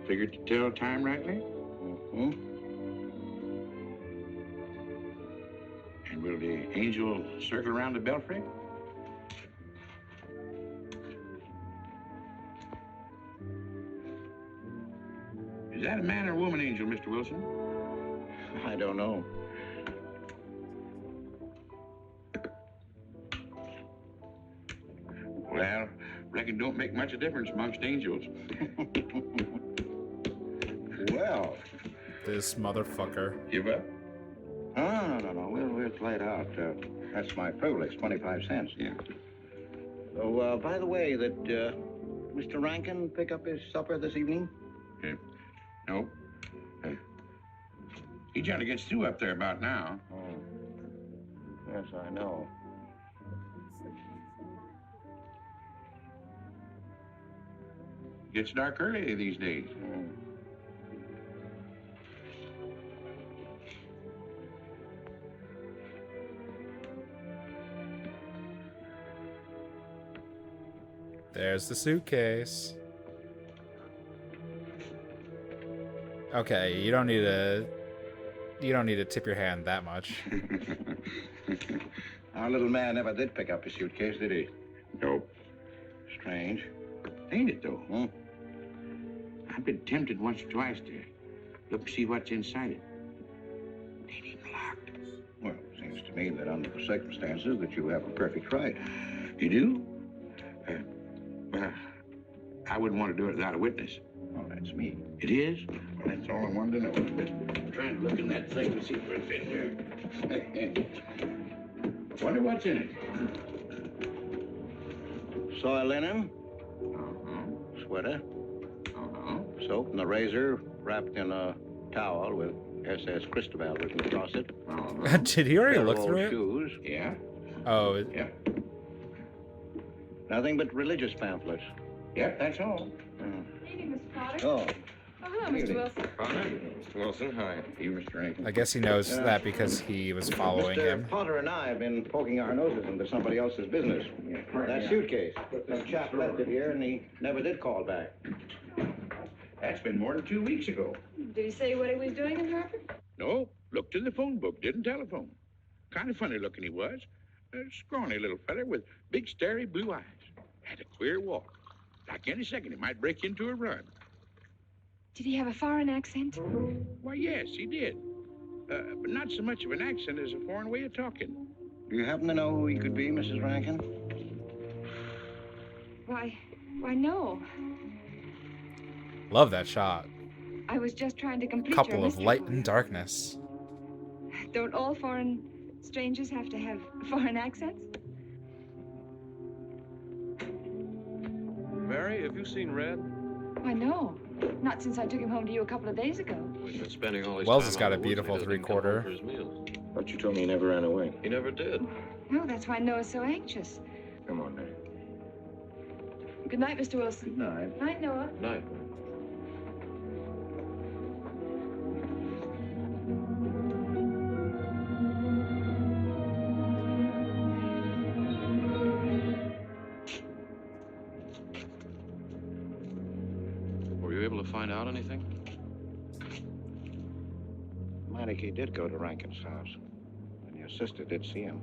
Figured to tell time rightly? Mm-hmm. And will the angel circle around the belfry? Is that a man or woman angel, Mr. Wilson? I don't know. Well, reckon don't make much of a difference amongst angels. Well. This motherfucker. Give up? No. We'll play it out. That's my privilege, 25 cents. Yeah. So, by the way, did Mr. Rankin pick up his supper this evening? No. He generally gets through up there about now. Oh. Yes, I know. Gets dark early these days. There's the suitcase. Okay, you don't need to tip your hand that much. Our little man never did pick up his suitcase, did he? Nope. Strange. Ain't it, though? Huh? I've been tempted once or twice to look see what's inside it. Ain't even locked. Well, it seems to me that under the circumstances that you have a perfect right. You do? I wouldn't want to do it without a witness. Oh, that's me. It is? Well, that's all I wanted to know. I'm trying to look in that thing to see if it's in there. Wonder what's in it. Soil linen, Uh-huh. sweater, Uh-huh. soap, and a razor wrapped in a towel with SS Cristobal written across it. Uh-huh. Did he already Pair look of through old it? shoes. Yeah. Oh, Yeah. Nothing but religious pamphlets. Yep, that's all. Evening, Mr. Potter. Oh, Oh, hello, Mr. Wilson. Connor? Mr. Wilson, hi. You, Mr. Rankin. I guess he knows that because he was following Mr. him. Potter and I have been poking our noses into somebody else's business. That suitcase. That chap left it here, and he never did call back. That's been more than 2 weeks ago. Did he say what he was doing in Hartford? No, looked in the phone book, didn't telephone. Kind of funny looking he was. A scrawny little feller with big, starry blue eyes. Had a queer walk. Like any second, he might break into a run. Did he have a foreign accent? Why, yes, he did. But not so much of an accent as a foreign way of talking. Do you happen to know who he could be, Mrs. Rankin? Why, no. Love that shot. I was just trying to complete Couple your of mystery light for and you. darkness. Don't all foreign strangers have to have foreign accents? Mary, have you seen Red? Why, no. Not since I took him home to you a couple of days ago. We've been spending all his Wells time has out got in a the woods, and beautiful he doesn't even come home three-quarter. for his meals. But you told me he never ran away. He never did. No, that's why Noah's so anxious. Come on, Mary. Good night, Mr. Wilson. Good night. Night, Noah. Night. Were you able to find out anything? Meineke did go to Rankin's house, and your sister did see him.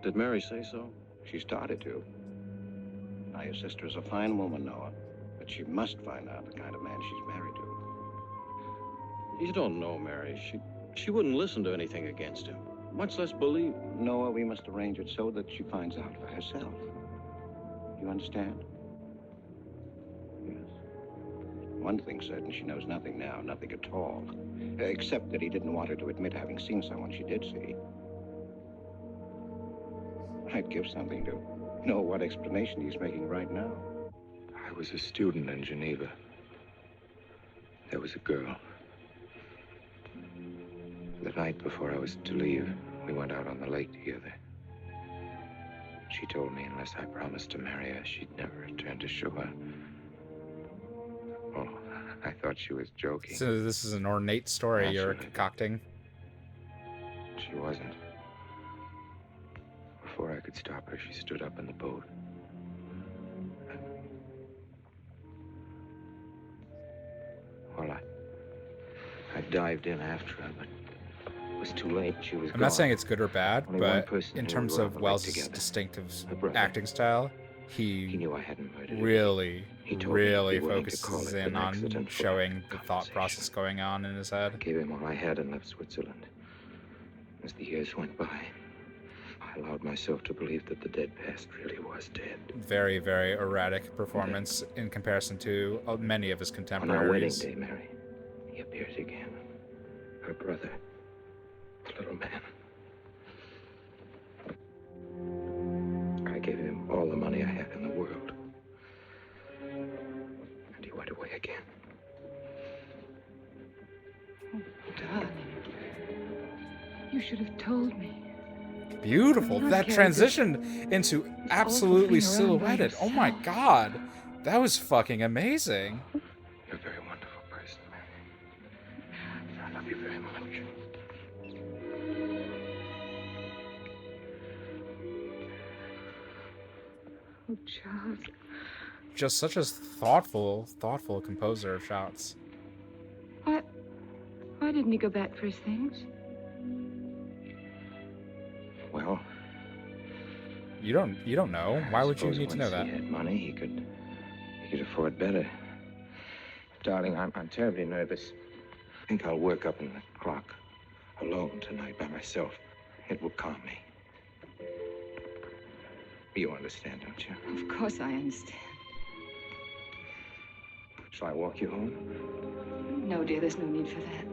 Did Mary say so? She started to. Now, your sister is a fine woman, Noah, but she must find out the kind of man she's married to. You don't know, Mary. She wouldn't listen to anything against him, much less believe. Noah, we must arrange it so that she finds out for herself. You understand? Yes. One thing's certain, she knows nothing now, nothing at all. Except that he didn't want her to admit having seen someone she did see. I'd give something to know what explanation he's making right now. I was a student in Geneva. There was a girl. The night before I was to leave, we went out on the lake together. She told me unless I promised to marry her, she'd never return to shore. Oh, I thought she was joking. So this is an ornate story you're concocting. She wasn't. Before I could stop her, she stood up in the boat. Well, I dived in after her, but it was too late. She was I'm gone. not saying it's good or bad, Only one but person in knew terms we were of on the lake Wells' together. distinctive Her brother. acting style, he knew I hadn't murdered her. really, He told me he'd really be willing to call focuses it in an on accident for showing the thought process going on in his head. Gave him all I had and left Switzerland. As the years went by, I allowed myself to believe that the dead past really was dead. Very, very erratic performance in comparison to many of his On our wedding contemporaries. day, Mary, he appears again. Her brother, the little man. I gave him all the money I had in the world. And he went away again. Oh, darling. You should have told me. Beautiful. I don't That care transition into absolutely thing around by silhouetted. Oh my god. That was fucking amazing. You're a very wonderful person, Mary. I love you very much. Oh, Charles. Just such a thoughtful composer of shots. Why didn't he go back for his things? Well, you don't know. Why would you need to know once that? He had money, he could afford better. Darling, I'm terribly nervous. I think I'll work up in the clock alone tonight by myself. It will calm me. You understand, don't you? Of course I understand. Shall I walk you home? No, dear, there's no need for that.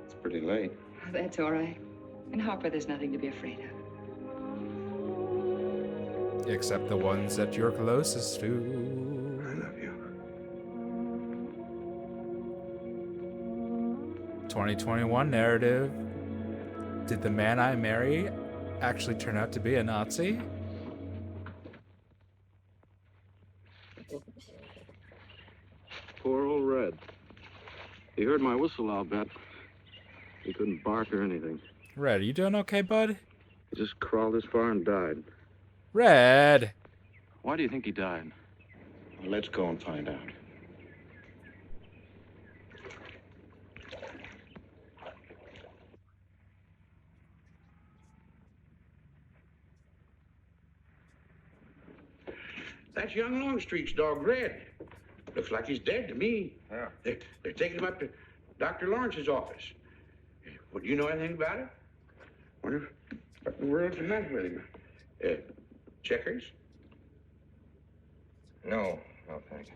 It's pretty late. That's all right. In Harper, there's nothing to be afraid of. Except the ones that you're closest to. I love you. 2021 narrative. Did the man I marry actually turn out to be a Nazi? Poor old Red. He heard my whistle, I'll bet. He couldn't bark or anything. Red, you doing okay, bud? He just crawled this far and died. Red! Why do you think he died? Well, let's go and find out. That's young Longstreet's dog, Red. Looks like he's dead to me. Yeah. They're taking him up to Dr. Lawrence's office. Well, do you know anything about it? Wonder what in the world's the matter with him? Checkers? No, thank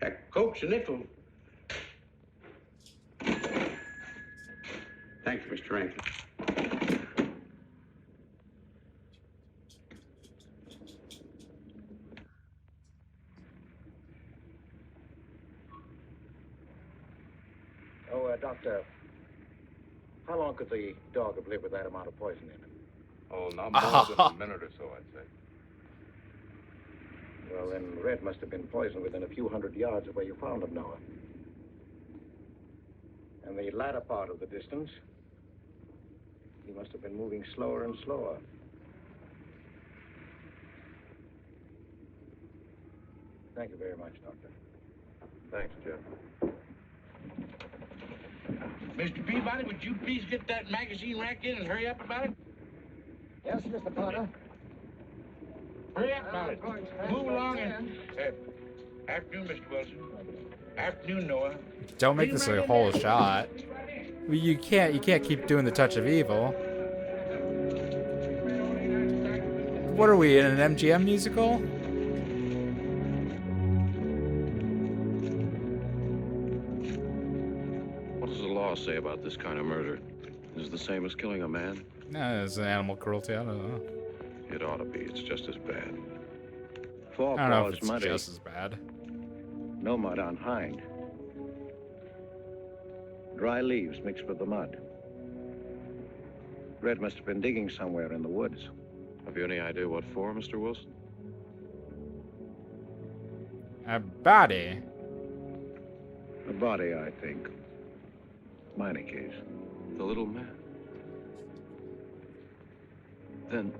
you. Coke's a nickel. Thank you, Mr. Rankin. Doctor, how long could the dog have lived with that amount of poison in it? Oh, not more than a minute or so, I'd say. Well, then Red must have been poisoned within a few hundred yards of where you found him, Noah. And the latter part of the distance, he must have been moving slower and slower. Thank you very much, Doctor. Thanks, Jeff. Mr. Peabody, would you please get that magazine rack in and hurry up about it? Yes, Mr. Potter. Hurry up about it. Move along and... afternoon, Mr. Wilson. Afternoon, Noah. Don't make this a whole shot. You can't keep doing the touch of evil. What are we, in an MGM musical? What does the law say about this kind of murder? Is it the same as killing a man? No, it's animal cruelty. I don't know. It ought to be. It's just as bad. I don't know if it's just as bad. No mud on hind. Dry leaves mixed with the mud. Red must have been digging somewhere in the woods. Have you any idea what for, Mr. Wilson? A body. A body, I think. Mining case. The little man? Then...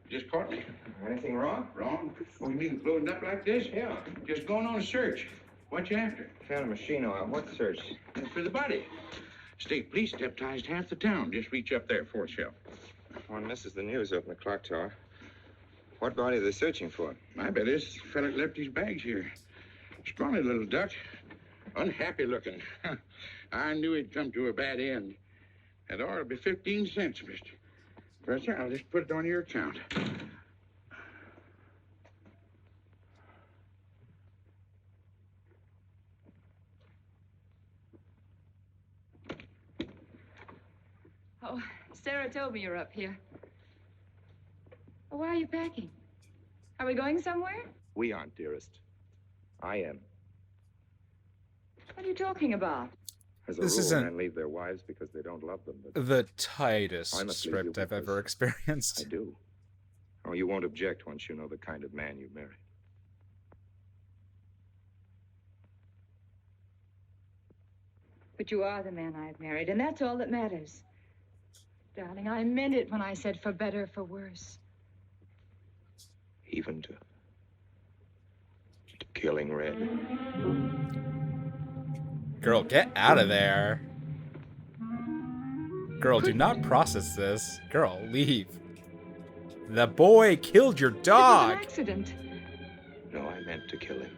Just caught me. Anything wrong? Wrong? Oh, you mean loading up like this? Yeah. Just going on a search. What you after? Found a machine oil. What search? For the body. State police deputized half the town. Just reach up there, fourth shelf. One misses the news up in the clock tower. What body are they searching for? I bet this fella left his bags here. Scrawny little duck. Unhappy looking. I knew he'd come to a bad end. That ought to be 15 cents, mister. Professor, I'll just put it on your account. Oh, Sarah told me you're up here. Oh, why are you packing? Are we going somewhere? We aren't, dearest. I am. What are you talking about? As a This rule, isn't men leave their wives because they don't love them. But the tightest I must leave script you I've ever because experienced. I do. Oh, you won't object once you know the kind of man you marry. But you are the man I've married, and that's all that matters. Darling, I meant it when I said for better, for worse. Even to killing Red. Girl, get out of there. Girl, do not process this. Girl, leave. The boy killed your dog. It was an accident. No, I meant to kill him.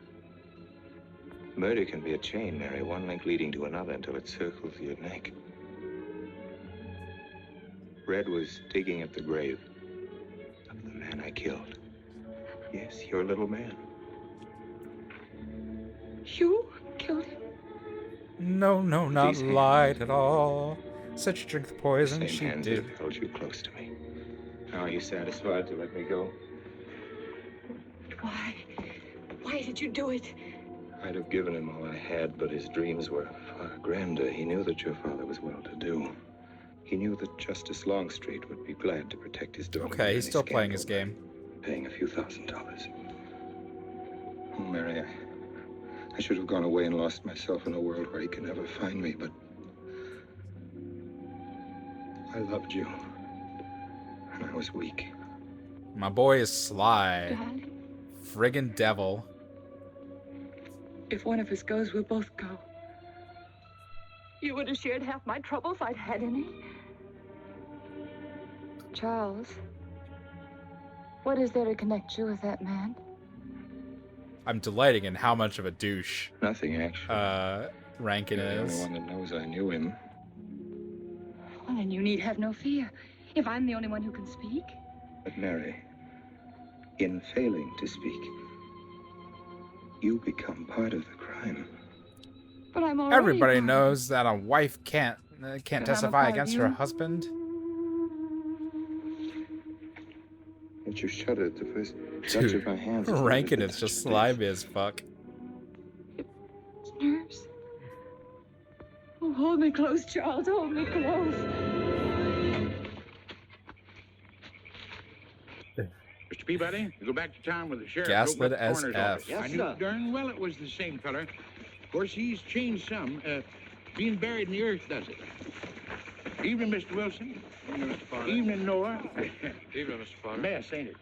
Murder can be a chain, Mary, one link leading to another until it circles your neck. Red was digging at the grave of the man I killed. Yes, your little man. You killed him? No, not light at all. Said she drink the poison, Same she hands did. that held you close to me. Now are you satisfied to let me go? Why? Why did you do it? I'd have given him all I had, but his dreams were far grander. He knew that your father was well-to-do. He knew that Justice Longstreet would be glad to protect his daughter. Okay, he's still playing his game. Paying a few $1,000s. Oh, Mary, I should have gone away and lost myself in a world where he could never find me, but I loved you. And I was weak. My boy is sly. Darling, Friggin' devil. if one of us goes, we'll both go. You would have shared half my trouble if I'd had any. Charles, what is there to connect you with that man? I'm delighting in how much of a douche Nothing, actually. Rankin You're the is. only one that knows I knew him. Well, then you need have no fear. If I'm the only one who can speak. But Mary, in failing to speak, you become part of the crime. But I'm already Everybody part. knows that a wife can't I'm a testify part of against you. her husband. But you shuddered at the first touch of my hands. Rankin is just slimy as fuck. Nerves. Oh, hold me close, Charles. Hold me close. Mr. Peabody, you go back to town with the sheriff. Gaslit Go back to the coroner's SF. office. Yes, I knew sir. darn well it was the same feller. Of course, he's changed some. Being buried in the earth does it. Evening, Mr. Wilson. Evening, Mr. Potter. Evening, Noah. Evening, Mr. Potter. Mess, ain't it?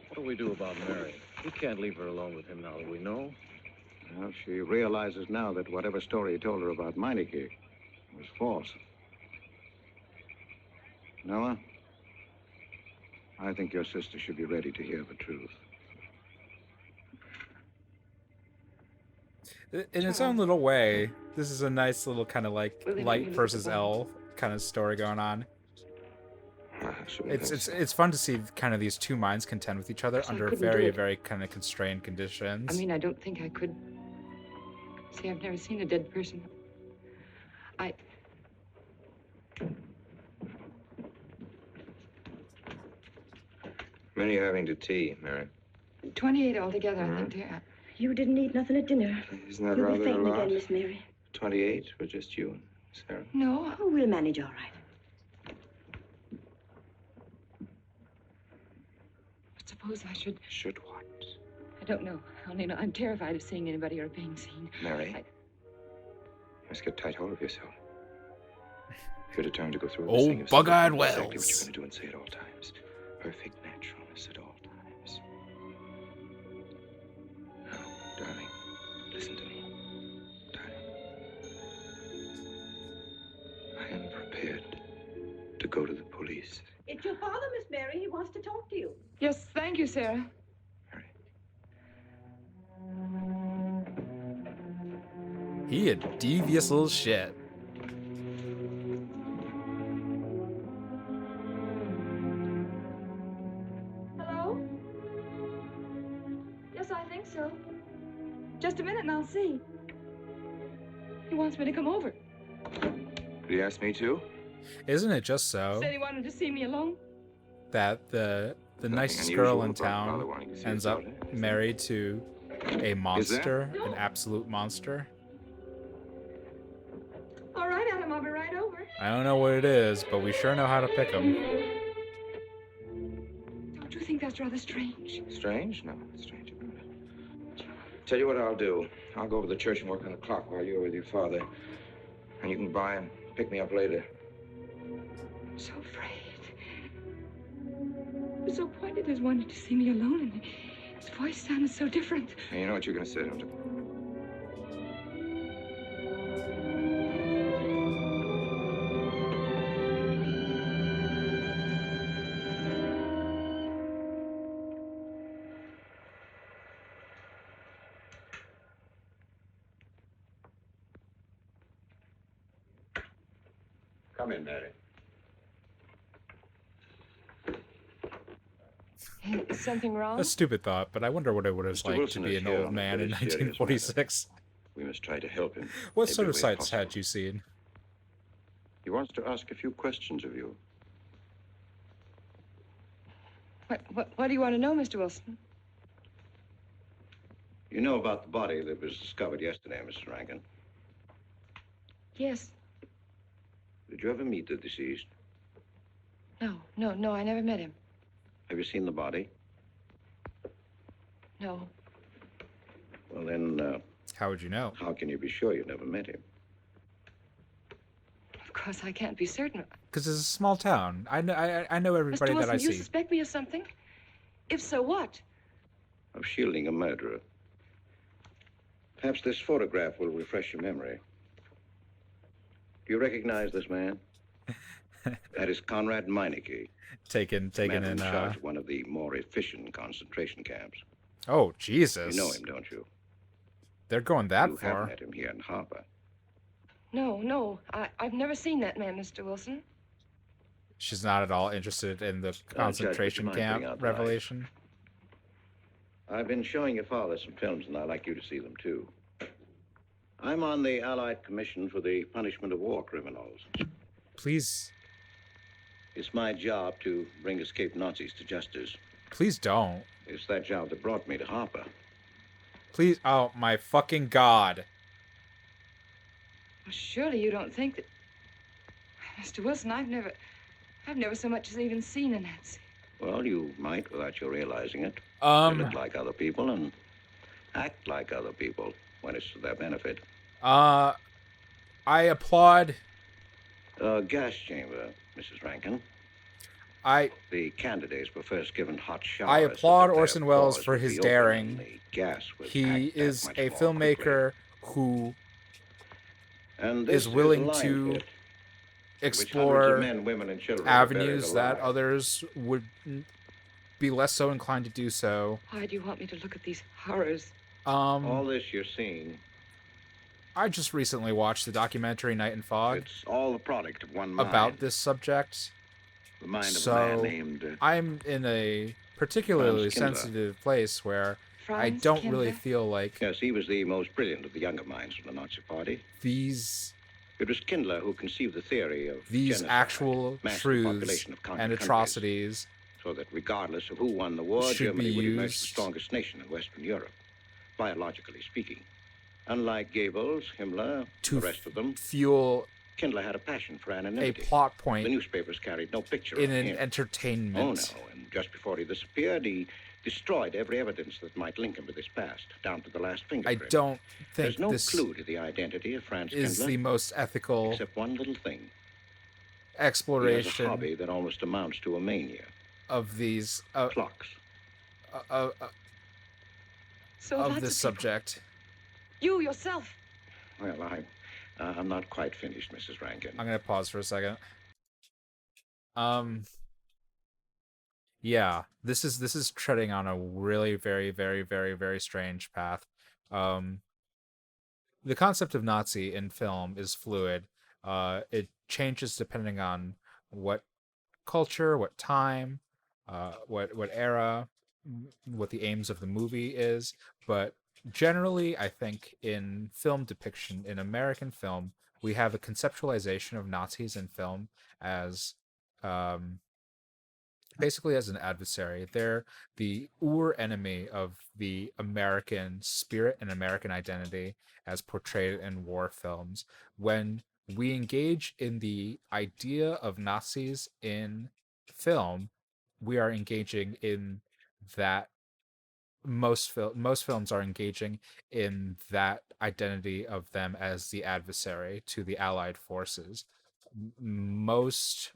What do we do about Mary? We can't leave her alone with him now that we know. Well, she realizes now that whatever story he told her about Meineke was false. Noah, I think your sister should be ready to hear the truth. In its own little way, this is a nice little kind of like light versus L kind of story going on. It's fun to see kind of these two minds contend with each other I under couldn't do very, it. very kind of constrained conditions. I mean, I don't think I could. See, I've never seen a dead person. Many are having to tea, Mary. 28 altogether, I think, dear. You didn't eat nothing at dinner. Isn't that You'll rather be a fainting lot? again, Miss Mary. 28 for just you and Sarah? No. Oh, we'll manage all right. But suppose I should. Should what? I don't know. I only know I'm terrified of seeing anybody or being seen. Mary, you must get tight hold of yourself. You're determined to go through with this Oh, thing. You've bug-eyed said exactly what Wells. you're going to do and say at all times. Perfect naturalness at all times. Now, darling, listen to me. Darling. I am prepared to go to the police. It's your father, Miss Mary. He wants to talk to you. Yes, thank you, Sarah. He a devious little shit. Hello? Yes, I think so. Just a minute and I'll see. He wants me to come over. Did he ask me to? Isn't it just so Said he wanted to see me alone. that the nicest girl in town ends up married to a monster, an absolute monster? him. I'll be right over. I don't know what it is, but we sure know how to pick them. Don't you think that's rather strange? Strange? No, it's strange. Tell you what I'll do. I'll go over to the church and work on the clock while you're with your father. And you can by and pick me up later. I'm so afraid. He was so pointed as wanted to see me alone, and his voice sounded so different. And you know what you're going to say to him? Come in, Mary. Is something wrong? A stupid thought, but I wonder what it would have Mr. like Wilson to be is an here old on a man in very serious 1946. We must try to help him. What sort every of way sights possible. had you seen? He wants to ask a few questions of you. What do you want to know, Mr. Wilson? You know about the body that was discovered yesterday, Mrs. Rankin? Yes. Did you ever meet the deceased? No, I never met him. Have you seen the body? No. Well, then, how would you know? How can you be sure you never met him? Of course, I can't be certain. Because it's a small town. I know everybody Mr. Wilson, that I you see. suspect me of something? If so, what? Of shielding a murderer. Perhaps this photograph will refresh your memory. Do you recognize this man? That is Conrad Meineke. Taken man in. who charged one of the more efficient concentration camps. Oh, Jesus. You know him, don't you? They're going that you far. You have met him here in Harper. No. I've never seen that man, Mr. Wilson. She's not at all interested in the concentration camp revelation. I've been showing your father some films, and I'd like you to see them, too. I'm on the Allied Commission for the Punishment of War Criminals. Please. It's my job to bring escaped Nazis to justice. Please don't. It's that job that brought me to Harper. Please. Oh, my fucking God. Well, surely you don't think that... Mr. Wilson, I've never so much as even seen a Nazi. Well, you might without your realizing it. You look like other people and act like other people when it's to their benefit. I applaud... gas chamber, Mrs. Rankin. The candidates were first given hot showers. I applaud Orson Welles for his daring. He is a filmmaker who is willing to explore avenues that others would be less so inclined to do so. Why do you want me to look at these horrors? All this you're seeing. I just recently watched the documentary Night and Fog. It's all the product of one mind. About this subject. The mind of a man named... I'm in a particularly sensitive place where I don't really feel like... Yes, he was the most brilliant of the younger minds from the Nazi Party. It was Kindler who conceived the theory of these genocide, actual truths and atrocities, so that regardless of who won the war, Germany would emerge the strongest nation in Western Europe, biologically speaking. Unlike Goebbels, Himmler, the rest of them, fuel Kindler had a passion for anonymity. A plot point. The newspapers carried no picture in of an him. entertainment. Oh no! And just before he disappeared, he destroyed every evidence that might link him with his past, down to the last fingerprint. I don't think There's no this clue to the identity of Franz is Kindler, the most ethical, except one little thing. Exploration. He has a hobby that almost amounts to a mania. Of these clocks. Of this subject. You yourself. Well, I'm not quite finished, Mrs. Rankin. I'm gonna pause for a second. Yeah, this is treading on a really very, very, very, very strange path. The concept of Nazi in film is fluid. It changes depending on what culture, what time, what era, what the aims of the movie is, but generally, I think in film depiction, in American film, we have a conceptualization of Nazis in film as basically as an adversary. They're the enemy of the American spirit and American identity as portrayed in war films. When we engage in the idea of Nazis in film, we are engaging in that most films are engaging in that identity of them as the adversary to the Allied forces. Most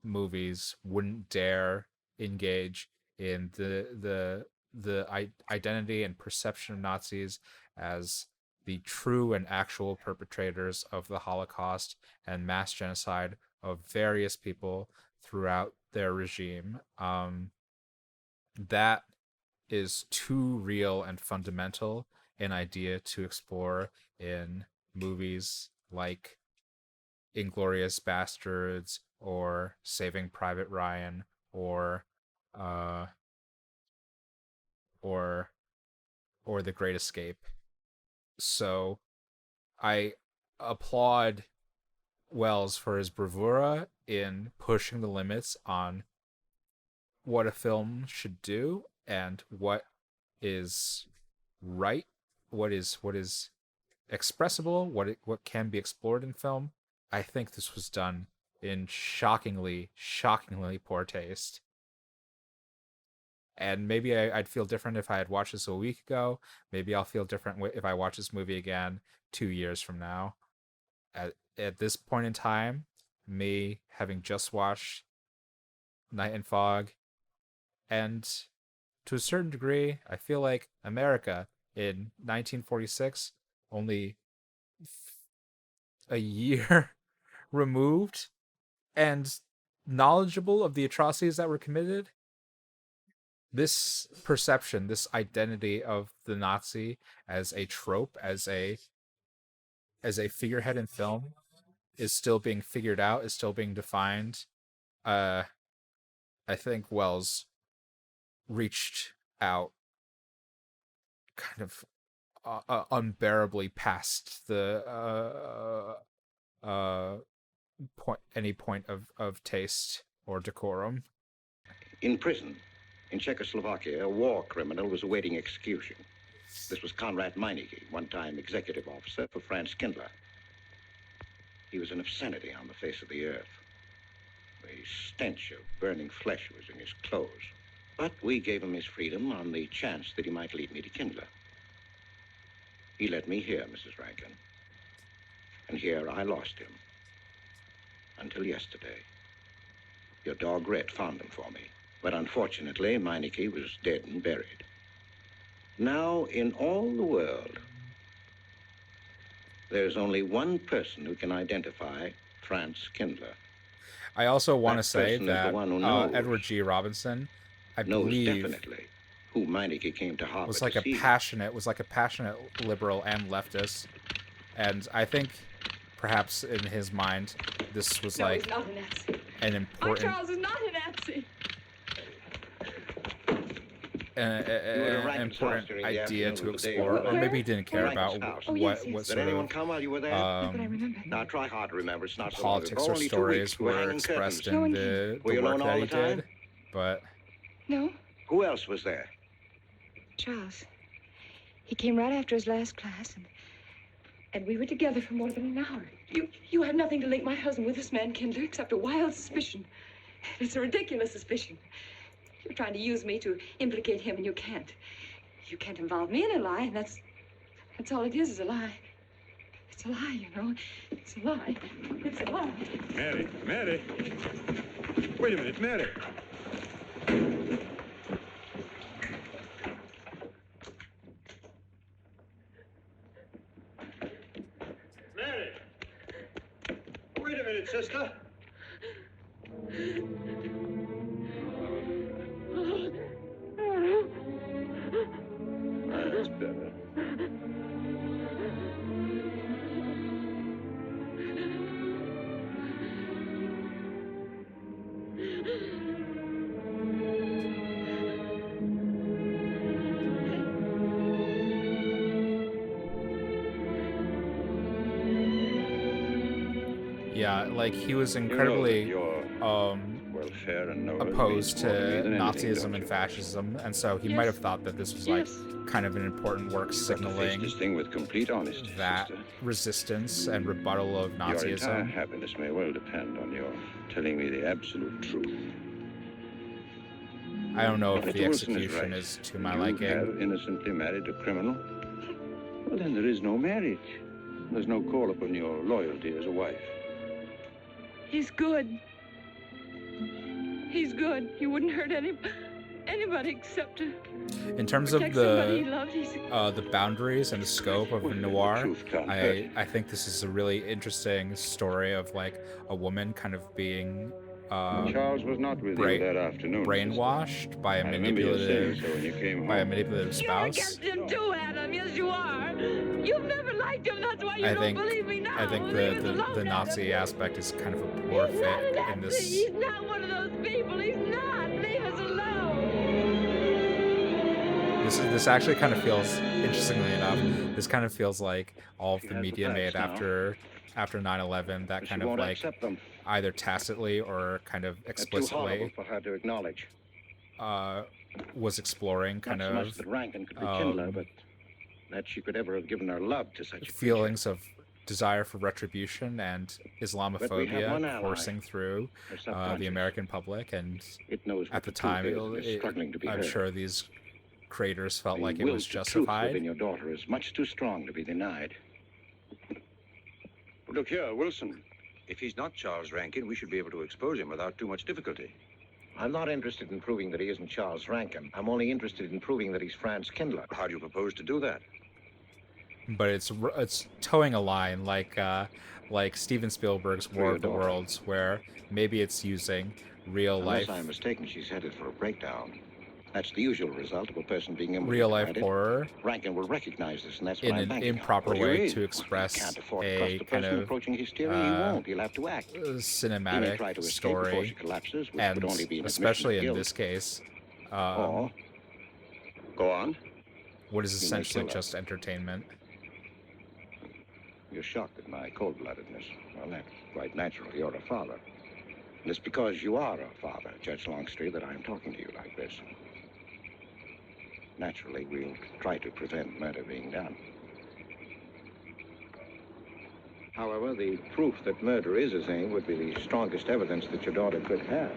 movies wouldn't dare engage in the identity and perception of Nazis as the true and actual perpetrators of the Holocaust and mass genocide of various people throughout their regime. That is too real and fundamental an idea to explore in movies like Inglorious Bastards or Saving Private Ryan uh or The Great Escape. So I applaud Wells for his bravura in pushing the limits on what a film should do and what is right, what is expressible, what can be explored in film. I think this was done in shockingly poor taste. And maybe I'd feel different if I had watched this a week ago. Maybe I'll feel different if I watch this movie again 2 years from now. At this point in time, me having just watched Night and Fog, and to a certain degree, I feel like America in 1946, only a year removed and knowledgeable of the atrocities that were committed. This perception, this identity of the Nazi as a trope, as a figurehead in film, is still being figured out, is still being defined. I think Wells reached out kind of unbearably past the any point of taste or decorum. In prison, in Czechoslovakia, a war criminal was awaiting execution. This was Konrad Meineke, one-time executive officer for Franz Kindler. He was an obscenity on the face of the earth. The stench of burning flesh was in his clothes. But we gave him his freedom on the chance that he might lead me to Kindler. He led me here, Mrs. Rankin. And here I lost him. Until yesterday. Your dog Red found him for me. But unfortunately, Meineke was dead and buried. Now, in all the world, there's only one person who can identify Franz Kindler. I also want to That say person is that the one who knows. Edward G. Robinson, I knows believe, definitely who Meineke came to Harvard was like to a see. passionate liberal and leftist, and I think perhaps in his mind this was No, like he's not a Nazi. an Our important Charles is not a Nazi. an important idea to explore, or maybe he didn't care about what Did sort anyone of come while you were there? Now try hard to remember. It's not so long politics ago. or Only 2 weeks stories we were were hanging expressed curtains. in the Were you work alone that all he the time? did. But No, Who else was there? Charles. He came right after his last class, and we were together for more than an hour. You have nothing to link my husband with this man, Kindler, except a wild suspicion. It's a ridiculous suspicion. You're trying to use me to implicate him, and you can't. You can't involve me in a lie, and that's all it is a lie. It's a lie, you know. It's a lie. It's a lie. Mary. Wait a minute, Mary. Mary! Wait a minute, sister. That's better. yeah, like he was incredibly welfare and Noah opposed means more to me to than anything, Nazism don't and you? fascism, and so he Yes. might have thought that this was like kind of an important work You've got to face signaling this thing with complete honesty, that sister. resistance and rebuttal of Your entire Nazism. happiness may well depend on your telling me the absolute truth. I don't know if Mr. the Wilson execution right. is to my You liking. have innocently married a criminal. Well, then there is no marriage. There's no call upon your loyalty as a wife. He's good. He's good. He wouldn't hurt anybody except to In terms of protect somebody he the loved. He's the boundaries and the scope of Noir, I think this is a really interesting story of like a woman kind of being Charles was not with you that afternoon. brainwashed by a I remember you saying manipulative so when you came by a home. manipulative spouse. against him too, Adam. Yes, you are. You've never liked him. That's why you don't believe me now. I think Leave us the alone, Nazi Adam. aspect is kind of a poor He's not fit an in Nazi. this. He's not one of those people. He's not. Leave us alone. This actually kind of feels, interestingly enough, this kind of feels like all of the media made after 9/11 that kind of won't like accept them. either tacitly or kind of They're too horrible explicitly for her to acknowledge. was exploring kind Not so much of that Rankin could rekindle her, but that she could ever have given her love to such a feelings of desire for retribution and But we have one Islamophobia ally, coursing through her subconscious. the American public, and It knows what at the the truth time, is and is struggling to be I'm heard. sure these creators felt The like it will was to truth justified. within your daughter is much too strong to be denied. Look here, Wilson. If he's not Charles Rankin, we should be able to expose him without too much difficulty. I'm not interested in proving that he isn't Charles Rankin. I'm only interested in proving that he's Franz Kindler. How do you propose to do that? But it's towing a line like Steven Spielberg's War your of the daughter. Worlds, where maybe it's using real Unless life I'm mistaken, she's headed for a breakdown. That's the usual result of a person being real life implicated. horror Rankin will recognize this, and that's what in I'm an banking on. improper What do you way mean? to express Can't afford to a trust the kind person of approaching hysteria. He won't. He'll have to act. He may try cinematic to escape before she story, collapses, which and would only be an especially admission in of this case, Or- Go on. what is He may essentially kill her. just entertainment. You're shocked at my cold-bloodedness. Well, that's quite natural. You're a father. And it's because you are a father, Judge Longstreet, that I'm talking to you like this. Naturally, we'll try to prevent murder being done. However, the proof that murder is his aim would be the strongest evidence that your daughter could have.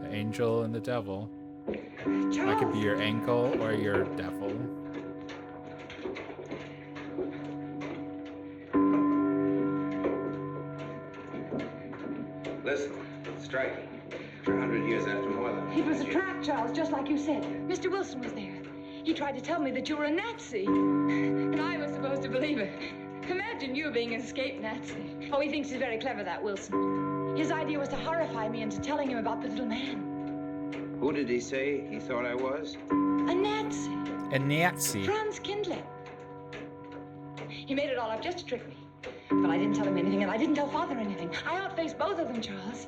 The angel and the devil. I could be your ankle or your devil. Listen, striking. 100 years after more than... It was a trap, Charles, just like you said. Mr. Wilson was there. He tried to tell me that you were a Nazi. And I was supposed to believe it. Imagine you being an escaped Nazi. Oh, he thinks he's very clever, that Wilson. His idea was to horrify me into telling him about the little man. Who did he say he thought I was? A Nazi. A Nazi. Franz Kindler. He made it all up just to trick me. But I didn't tell him anything, and I didn't tell Father anything. I outfaced both of them, Charles.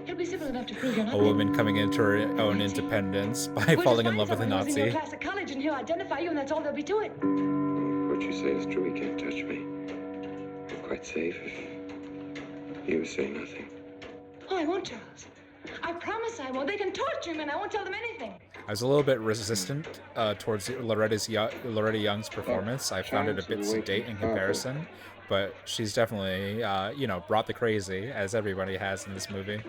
It'll be simple enough to prove you're not A woman coming into her own independence by We'll falling just in love with a find someone who's in your Nazi. class at college, and he'll identify you, and that's all there'll be to it. What you say is true. He can't touch me. I'm quite safe if you say nothing. Oh, I won't, Charles. I promise I won't. They can torture him, and I won't tell them anything. I was a little bit resistant towards Loretta Young's performance. I found it a bit sedate in comparison, but she's definitely, brought the crazy, as everybody has in this movie.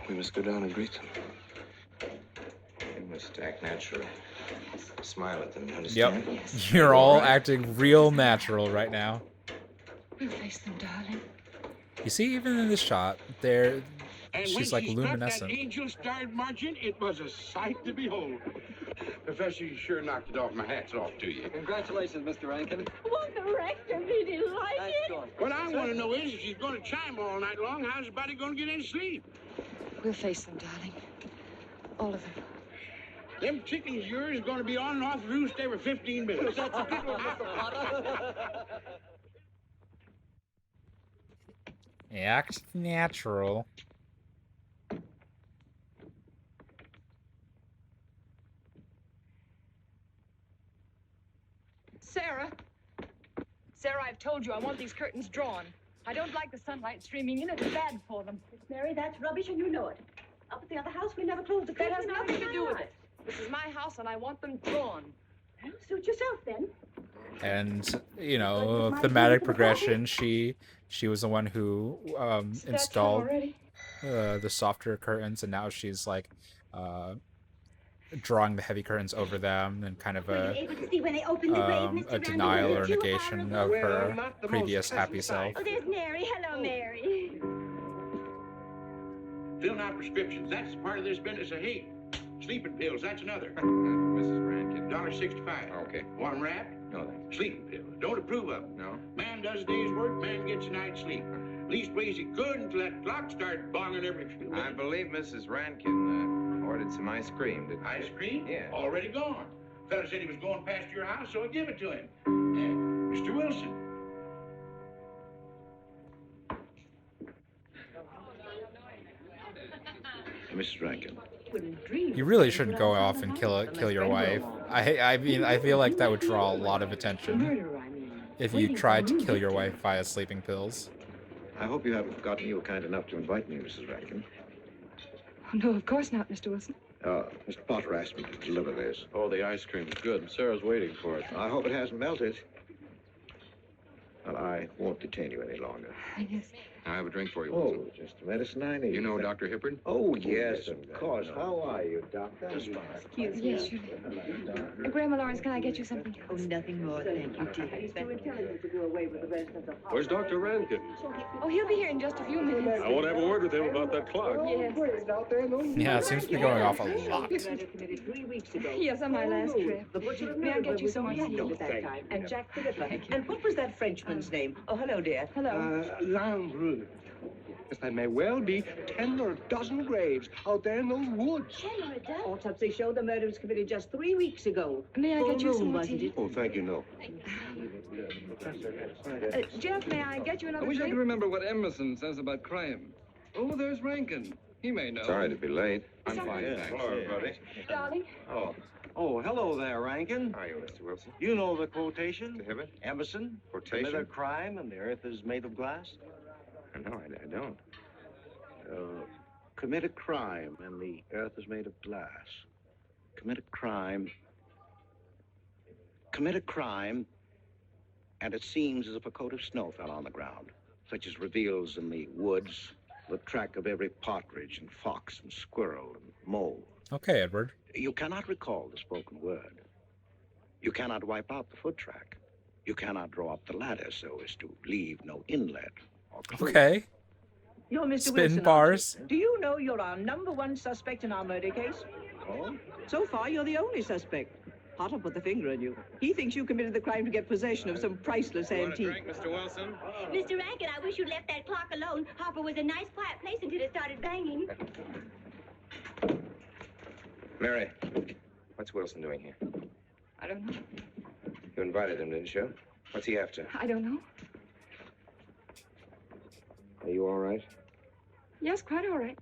We must go down and greet them. You must act naturally. Smile at them, you understand? Yep. You're all acting real natural right now. We'll face them, darling. You see, even in this shot, And she's when like she luminescent. That angel started marching, it was a sight to behold. Professor, you sure knocked it off. My hat's off to you. Congratulations, Mr. Rankin. What the rectum? Did he like it? What I want to know is, if she's going to chime all night long, how's the body going to get any sleep? We'll face them, darling. All of them. Them chickens of yours is going to be on and off the roost every 15 minutes. That's a good one, Mr. Potter. Act natural. I've told you I want these curtains drawn. I don't like the sunlight streaming in. It's bad for them. Mary, that's rubbish and you know it. Up at the other house, we never closed the That curtains. has nothing to do with it. This is my house and I want them drawn. Well, suit yourself then. And, you know, thematic progression, she was the one who installed the softer curtains, and now she's like drawing the heavy curtains over them, and kind of a denial or negation of her previous happy self. Oh, there's Mary. Hello, Mary. Filling out prescriptions, that's part of this business of hate. Sleeping pills, that's another. Mrs. Rankin. $1.65. Okay. One wrap? No, thanks. Sleeping pills. Don't approve of them. No? Man does a day's work, man gets a night's sleep. Leastways he could until that clock started bonging every few minutes. I believe Mrs. Rankin ordered some ice cream. Ice cream? Yeah. Already gone. Fella said he was going past your house, so I give it to him. Mr. Wilson. Mrs. Rankin. You really shouldn't go off and kill your wife. I mean, I feel like that would draw a lot of attention if you tried to kill your wife via sleeping pills. I hope you haven't forgotten you were kind enough to invite me, Mrs. Rankin. Oh, no, of course not, Mr. Wilson. Mr. Potter asked me to deliver this. Oh, the ice cream's good. Sarah's waiting for it. I hope it hasn't melted. Well, I won't detain you any longer. Yes. I have a drink for you, Oh, Wilson. just the medicine I need. You know Dr. Hippard? Oh, yes, of course. How are you, Doctor? Excuse me. Yes, sure. Grandma Lawrence, can I get you something? Oh, nothing more, thank you, dear. He's too intelligent to do away with the rest of the house. Where's Dr. Rankin? Oh, he'll be here in just a few minutes. I want to have a word with him about that clock. Yes. Yeah, it seems to be going off a lot. Yes, on my last trip. May I get you some more tea? And Jack Philippa. And what was that Frenchman's name? Oh, hello, dear. Hello. Landru. Yes, there may well be 10 or a dozen graves out there in those woods. 10 or a dozen? Autopsy showed the murder was committed just 3 weeks ago. May I get you some more wasn't tea? it? Oh, thank you, no. Jeff, may I get you I another wish I drink? could remember what Emerson says about crime. Oh, there's Rankin. He may know. Sorry to be late. I'm fine, thanks. Hello, everybody. Darling. Oh, hello there, Rankin. How are you, Mr. Wilson? You know the quotation? The Hibbert? Emerson. Quotation? Commit a crime and the earth is made of glass. No, I don't. Commit a crime and the earth is made of glass. Commit a crime. Commit a crime, and it seems as if a coat of snow fell on the ground, such as reveals in the woods the track of every partridge and fox and squirrel and mole. Okay, Edward. You cannot recall the spoken word. You cannot wipe out the foot track. You cannot draw up the ladder so as to leave no inlet or clue. Okay. You're Mr. Spin Wilson, bars. aren't you? Do you know you're our #1 suspect in our murder case? Oh? So far, you're the only suspect. Potter put the finger on you. He thinks you committed the crime to get possession of some priceless antique. Mr. Wilson? Mr. Rankin, I wish you'd left that clock alone. Harper was a nice, quiet place until it started banging. Mary, what's Wilson doing here? I don't know. You invited him, didn't you? What's he after? I don't know. Are you all right? Yes, quite all right.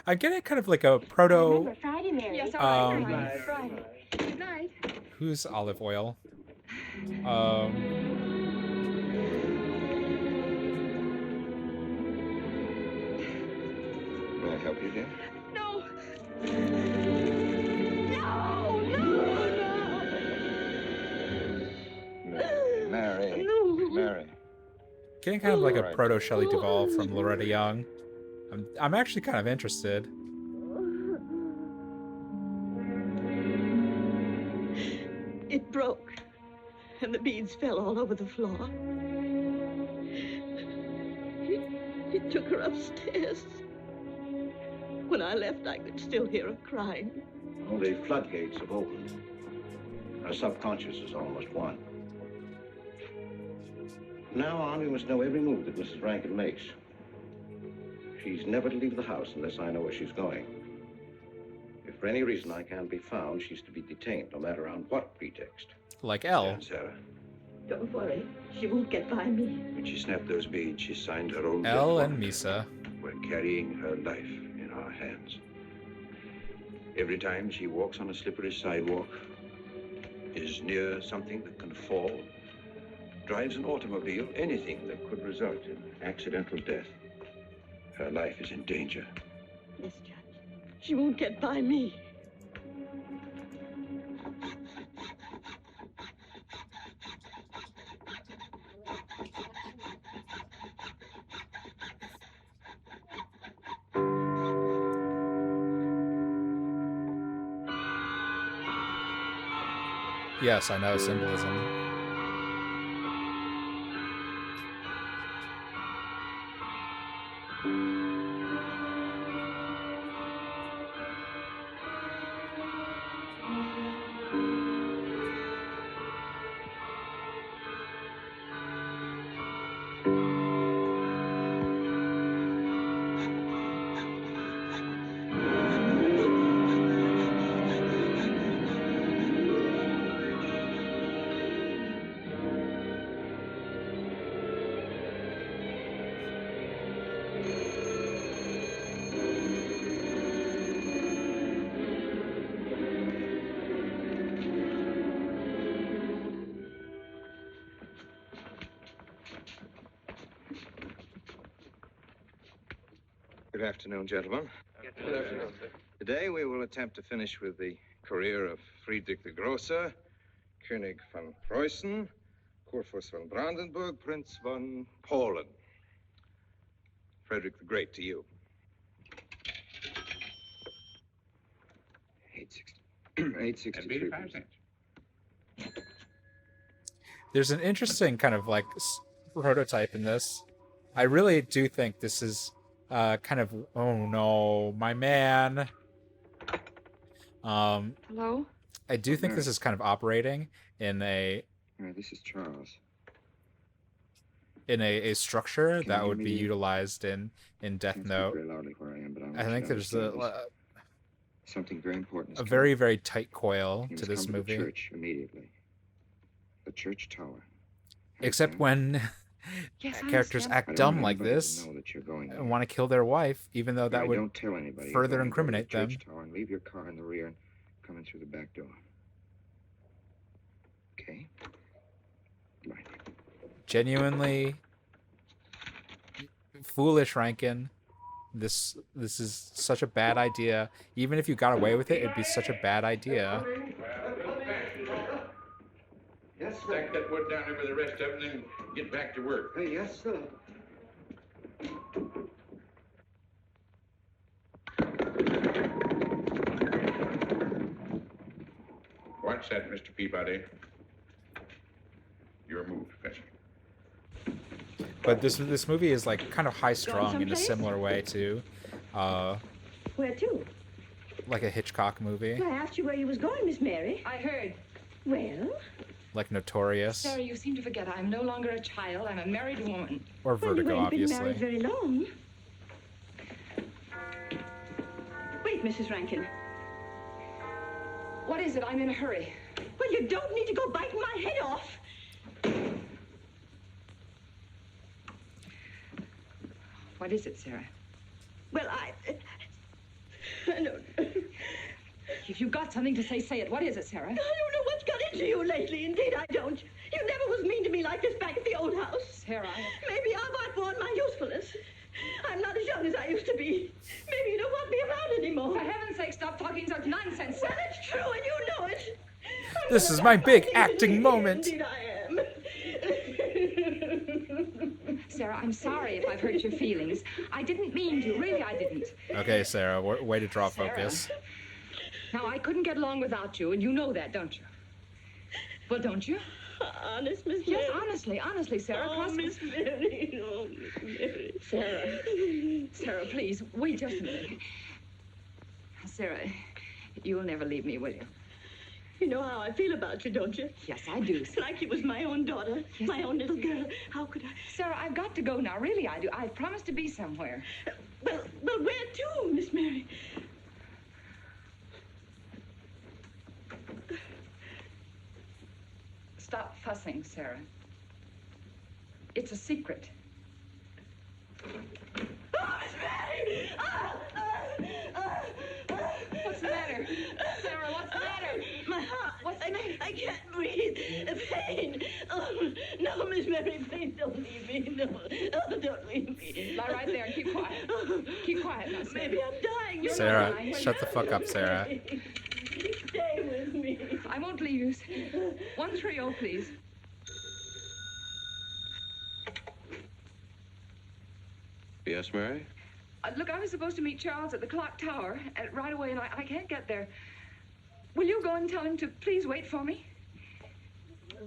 I'm getting kind of like a proto. Remember Friday, Mary? Yes, all right. Friday. Good night. Who's olive oil? May I help you, dear? No. Mary. Mary. Getting kind of like a Right. proto Shelley Duvall from Loretta Young. I'm actually kind of interested. It broke, and the beads fell all over the floor. He took her upstairs. When I left, I could still hear her crying. Well, the floodgates have opened. Our subconscious is almost won. From now on, we must know every move that Mrs. Rankin makes. She's never to leave the house unless I know where she's going. If for any reason I can't be found, she's to be detained, no matter on what pretext. Like Elle. And Sarah. Don't worry, she won't get by me. When she snapped those beads, she signed her own Elle death and warrant. Misa. We're carrying her life in our hands. Every time she walks on a slippery sidewalk, is near something that can fall, drives an automobile, anything that could result in accidental death. Her life is in danger. Yes, Judge. She won't get by me. Yes, I know symbolism. Good afternoon, gentlemen. Good afternoon, sir. Today we will attempt to finish with the career of Friedrich the Grosser, König von Preußen, Kurfürst von Brandenburg, Prince von Polen. Frederick the Great to you. 863. There's an interesting kind of like prototype in this. I really do think this is kind of, oh no, my man. Hello? I do think this is kind of operating in a This is Charles. in a structure Can that you would hear be me? utilized in Death Can't speak Note. very loudly where I am, but I want I you think to there's understand this. Something very important is a coming. very, very tight coil You to must this come to movie. the church immediately. The church tower. Except when Yes, I characters understand. I act don't dumb want like anybody to this know that you're going there. and want to kill their wife, even though that Mary, would don't tell anybody. further You're going to incriminate the them. church tower and leave your car in the rear and come in through the back door. Okay? Right. Genuinely foolish, Rankin. This is such a bad idea. Even if you got away with it, it'd be such a bad idea. Yes, sir. Stack that wood down there with the rest of them and then get back to work. Hey, yes, sir. What's that, Mr. Peabody? Your move, Professor. But this movie is like kind of high strung in a someplace? similar way to Where to? like a Hitchcock movie, Well, I asked you where you was going, Miss Mary. I heard. Well, like Notorious Sarah, you seem to forget I'm no longer a child. I'm a married woman. or well, you Vertigo, ain't been obviously. married very long. Wait, Mrs. Rankin. What is it? I'm in a hurry. Well, you don't need to go biting my head off. What is it, Sarah? Well, I don't. If you've got something to say, say it. What is it, Sarah? I don't know what's got into you lately. Indeed, I don't. You never was mean to me like this back at the old house. Sarah, Maybe I've outworn my usefulness. I'm not as young as I used to be. Maybe you don't want me around anymore. For heaven's sake, stop talking such nonsense. Well, it's true, and you know it. This is my big acting moment. Indeed, I am. Sarah, I'm sorry if I've hurt your feelings. I didn't mean to. Really, I didn't. Okay, Sarah, way to draw focus. Now, I couldn't get along without you, and you know that, don't you? Well, don't you? Honest, Miss Yes, Mary. honestly, Sarah. Oh, Cross- Miss Mary. Oh, Miss Mary. Sarah, please, wait just a minute. Sarah, you'll never leave me, will you? You know how I feel about you, don't you? Yes, I do. It's like you was my own daughter, my own little girl. How could I? Sarah, I've got to go now. Really, I do. I've promised to be somewhere. Well, where to, Miss Mary? Stop fussing, Sarah. It's a secret. Oh, Miss Mary! What's the matter? Sarah, what's the matter? My heart. What's the matter? I can't breathe. The pain. Oh, no, Miss No, don't leave me. Lie right there and keep quiet. Keep quiet now, Sarah. Maybe I'm dying. You're Sarah, not dying. shut the fuck up, Sarah. Stay with me. I won't leave you. 130, please. Yes, Mary? Look, I was supposed to meet Charles at the clock tower right away, and I can't get there. Will you go and tell him to please wait for me?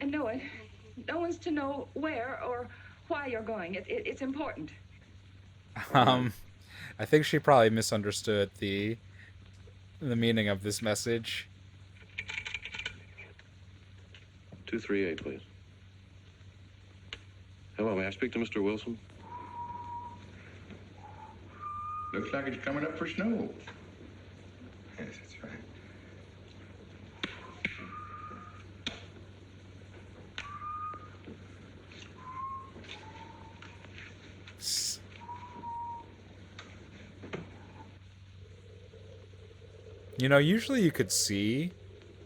And no one's to know where or why you're going. It's important. I think she probably misunderstood the meaning of this message. 238, please. Hello, may I speak to Mr. Wilson? Looks like it's coming up for snow. Yes, that's right. You know, usually you could see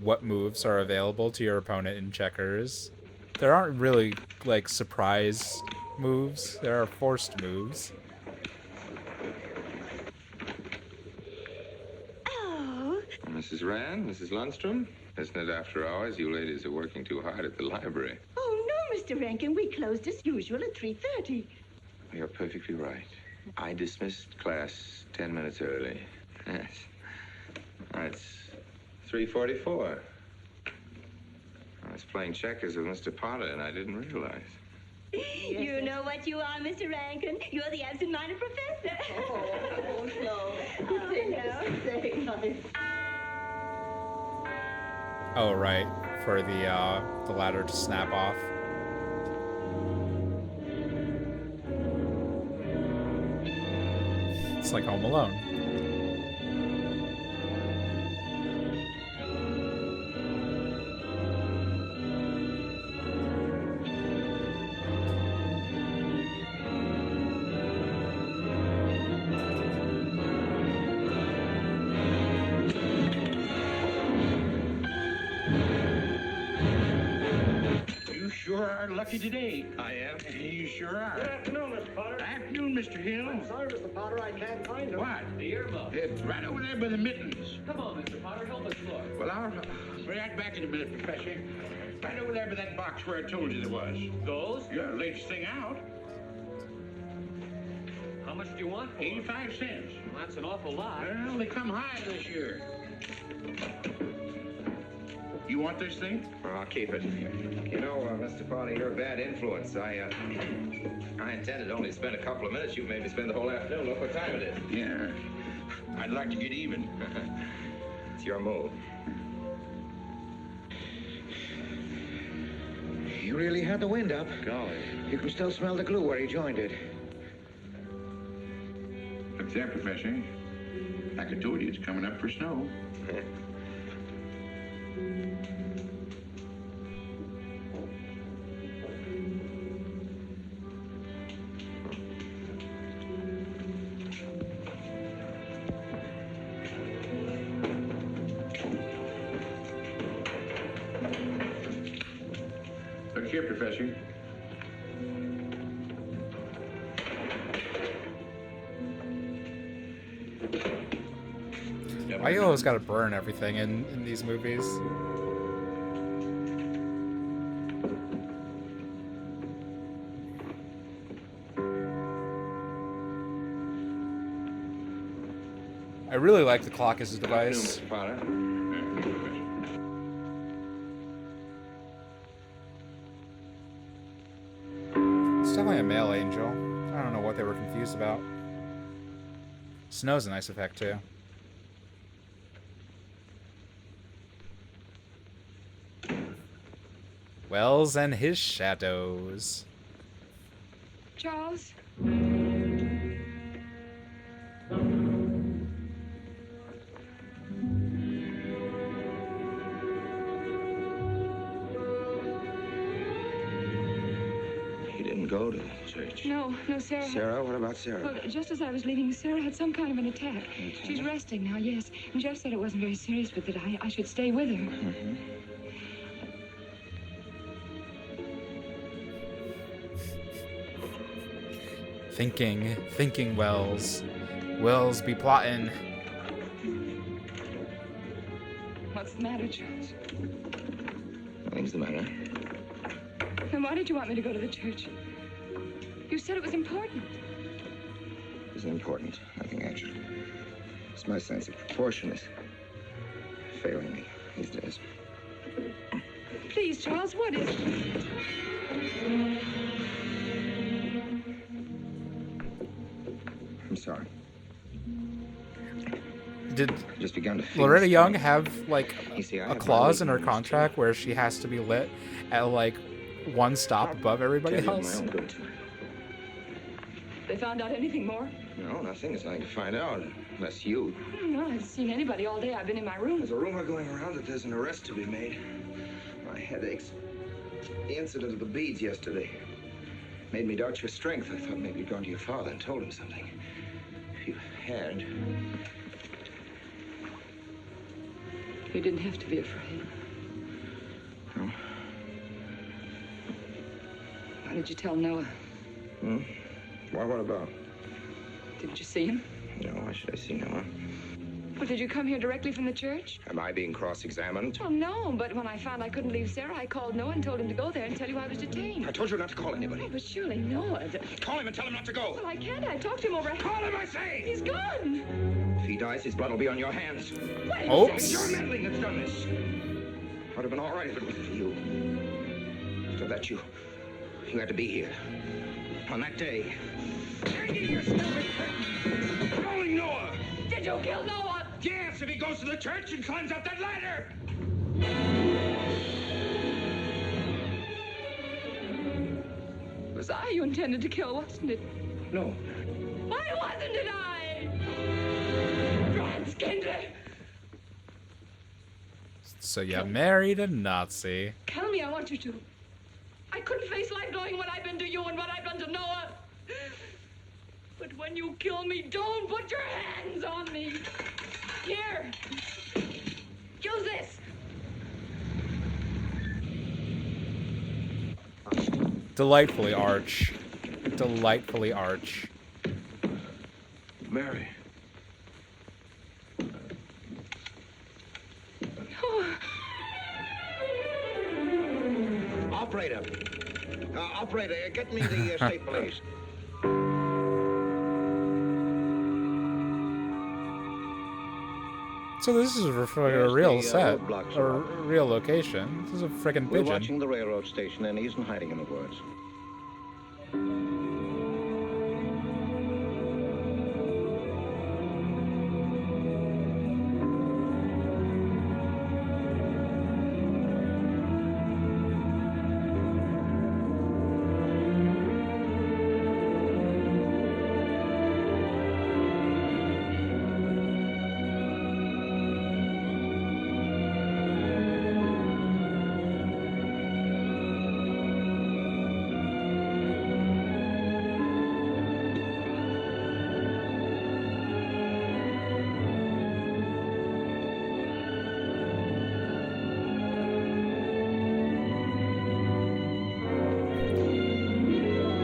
what moves are available to your opponent in checkers. There aren't really, like, surprise moves. There are forced moves. Oh. Mrs. Rand, Mrs. Lundstrom, isn't it after hours? You ladies are working too hard at the library. Oh, no, Mr. Rankin. We closed as usual at 3:30. You're perfectly right. I dismissed class 10 minutes early. Yes. It's 3:44. I was playing checkers with Mr. Potter, and I didn't realize. You know what you are, Mr. Rankin. You're the absent-minded professor. Oh, no. Say no. Oh, right. For the ladder to snap off. It's like Home Alone. Lucky today. I am. You sure are. Good afternoon, Mr. Potter. Afternoon, Mr. Hill. I'm sorry, Mr. Potter, I can't find him. What? The earmuff. It's right over there by the mittens. Come on, Mr. Potter, help us look. Well, I'll be right back in a minute, Professor. Right over there by that box where I told you there was. Those? Yeah, latest thing out. How much do you want for 85 cents. Well, that's an awful lot. Well, they come high this year. You want this thing? Well, I'll keep it. You know, Mr. Potter, you're a bad influence. I intended only to spend a couple of minutes. You made me spend the whole afternoon. Look what time it is. Yeah. I'd like to get even. It's your move. You really had the wind up. Golly. You can still smell the glue where he joined it. Look there, Professor. Like I told you, it's coming up for snow. Look here, Professor. Why you always gotta burn everything in these movies? I really like the clock as a device. Mr. Potter. It's definitely a male angel. I don't know what they were confused about. Snow's a nice effect too. Wells and his shadows. Charles? He didn't go to the church. No, Sarah. Sarah? What about Sarah? Well, just as I was leaving, Sarah had some kind of an attack. She's resting now, yes. And Jeff said it wasn't very serious, but that I should stay with her. Mm-hmm. Thinking Wells. Wells be plotting. What's the matter, Charles? Nothing's the matter. Then why did you want me to go to the church? You said it was important. It isn't important. Nothing actually. It's my sense of proportion is failing me these days. Please, Charles, what is it? I'm sorry. Did just begun to feel Loretta Young have like You see, I a have my clause in her reasons. contract where she has to be lit at like one stop above everybody Tell you of else? my own good time. They found out anything more? No, nothing. There's nothing to find out. Unless you. No, I haven't seen anybody all day. I've been in my room. There's a rumor going around that there's an arrest to be made. My headaches. The incident of the beads yesterday made me doubt your strength. I thought maybe you'd gone to your father and told him something. If you had. You didn't have to be afraid. No. Why did you tell Noah? Hmm? Why, what about? Didn't you see him? No, why should I see Noah? Well, did you come here directly from the church? Am I being cross-examined? Well, no, but when I found I couldn't leave Sarah, I called Noah and told him to go there and tell you I was detained. I told you not to call anybody. Oh, but surely Noah... Call him and tell him not to go. Well, I can't. I talked to him over... Call him, I say! He's gone! If he dies, his blood will be on your hands. Wait. Oops. It's your meddling that's done this. Would have been all right if it wasn't for you. So that you had to be here. On that day. Hanging your stupid curtain. Rolling Noah. Did you kill Noah? Yes, if he goes to the church and climbs up that ladder. It was I you intended to kill, wasn't it? No. Why wasn't it I? Franz Kinder! So you married a Nazi. Tell me, I want you to. I couldn't face life knowing what I've been to you and what I've done to Noah. But when you kill me, don't put your hands on me. Here. Use this. Delightfully arch. Delightfully arch. Mary. Operator. Operator, get me the state police. So this is a Here's real the, set, roadblocks a are up. real location. This is a friggin' We're pigeon. watching the railroad station, and he isn't hiding in the woods.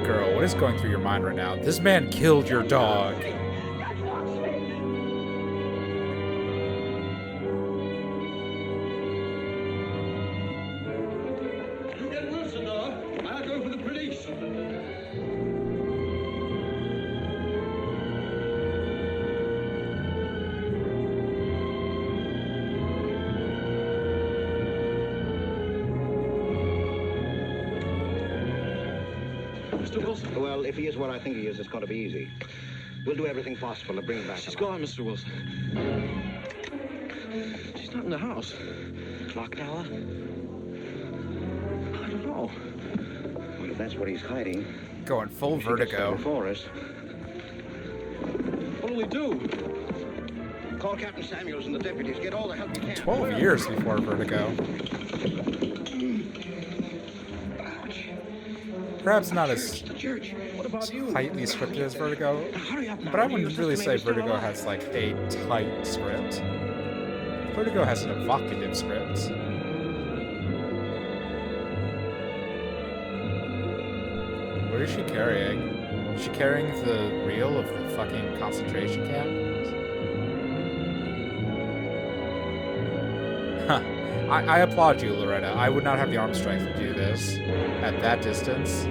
Girl, what is going through your mind right now? This man killed your dog. You get Wilson, Noah. I'll go for the police. Mr. Wilson? Well, if he is what I think he is, it's got to be easy. We'll do everything possible to bring him back. She's gone, Mr. Wilson. She's not in the house. Clock tower? I don't know. Well, if that's what he's hiding... Going full vertigo. For us. What'll we do? Call Captain Samuels and the deputies. Get all the help you can. 12 years before vertigo. Perhaps not as tightly scripted as Vertigo, but I wouldn't really say Vertigo has like a tight script. Vertigo has an evocative script. What is she carrying? Is she carrying the reel of the fucking concentration camp? Huh. I applaud you, Loretta. I would not have the arm strength to do this at that distance.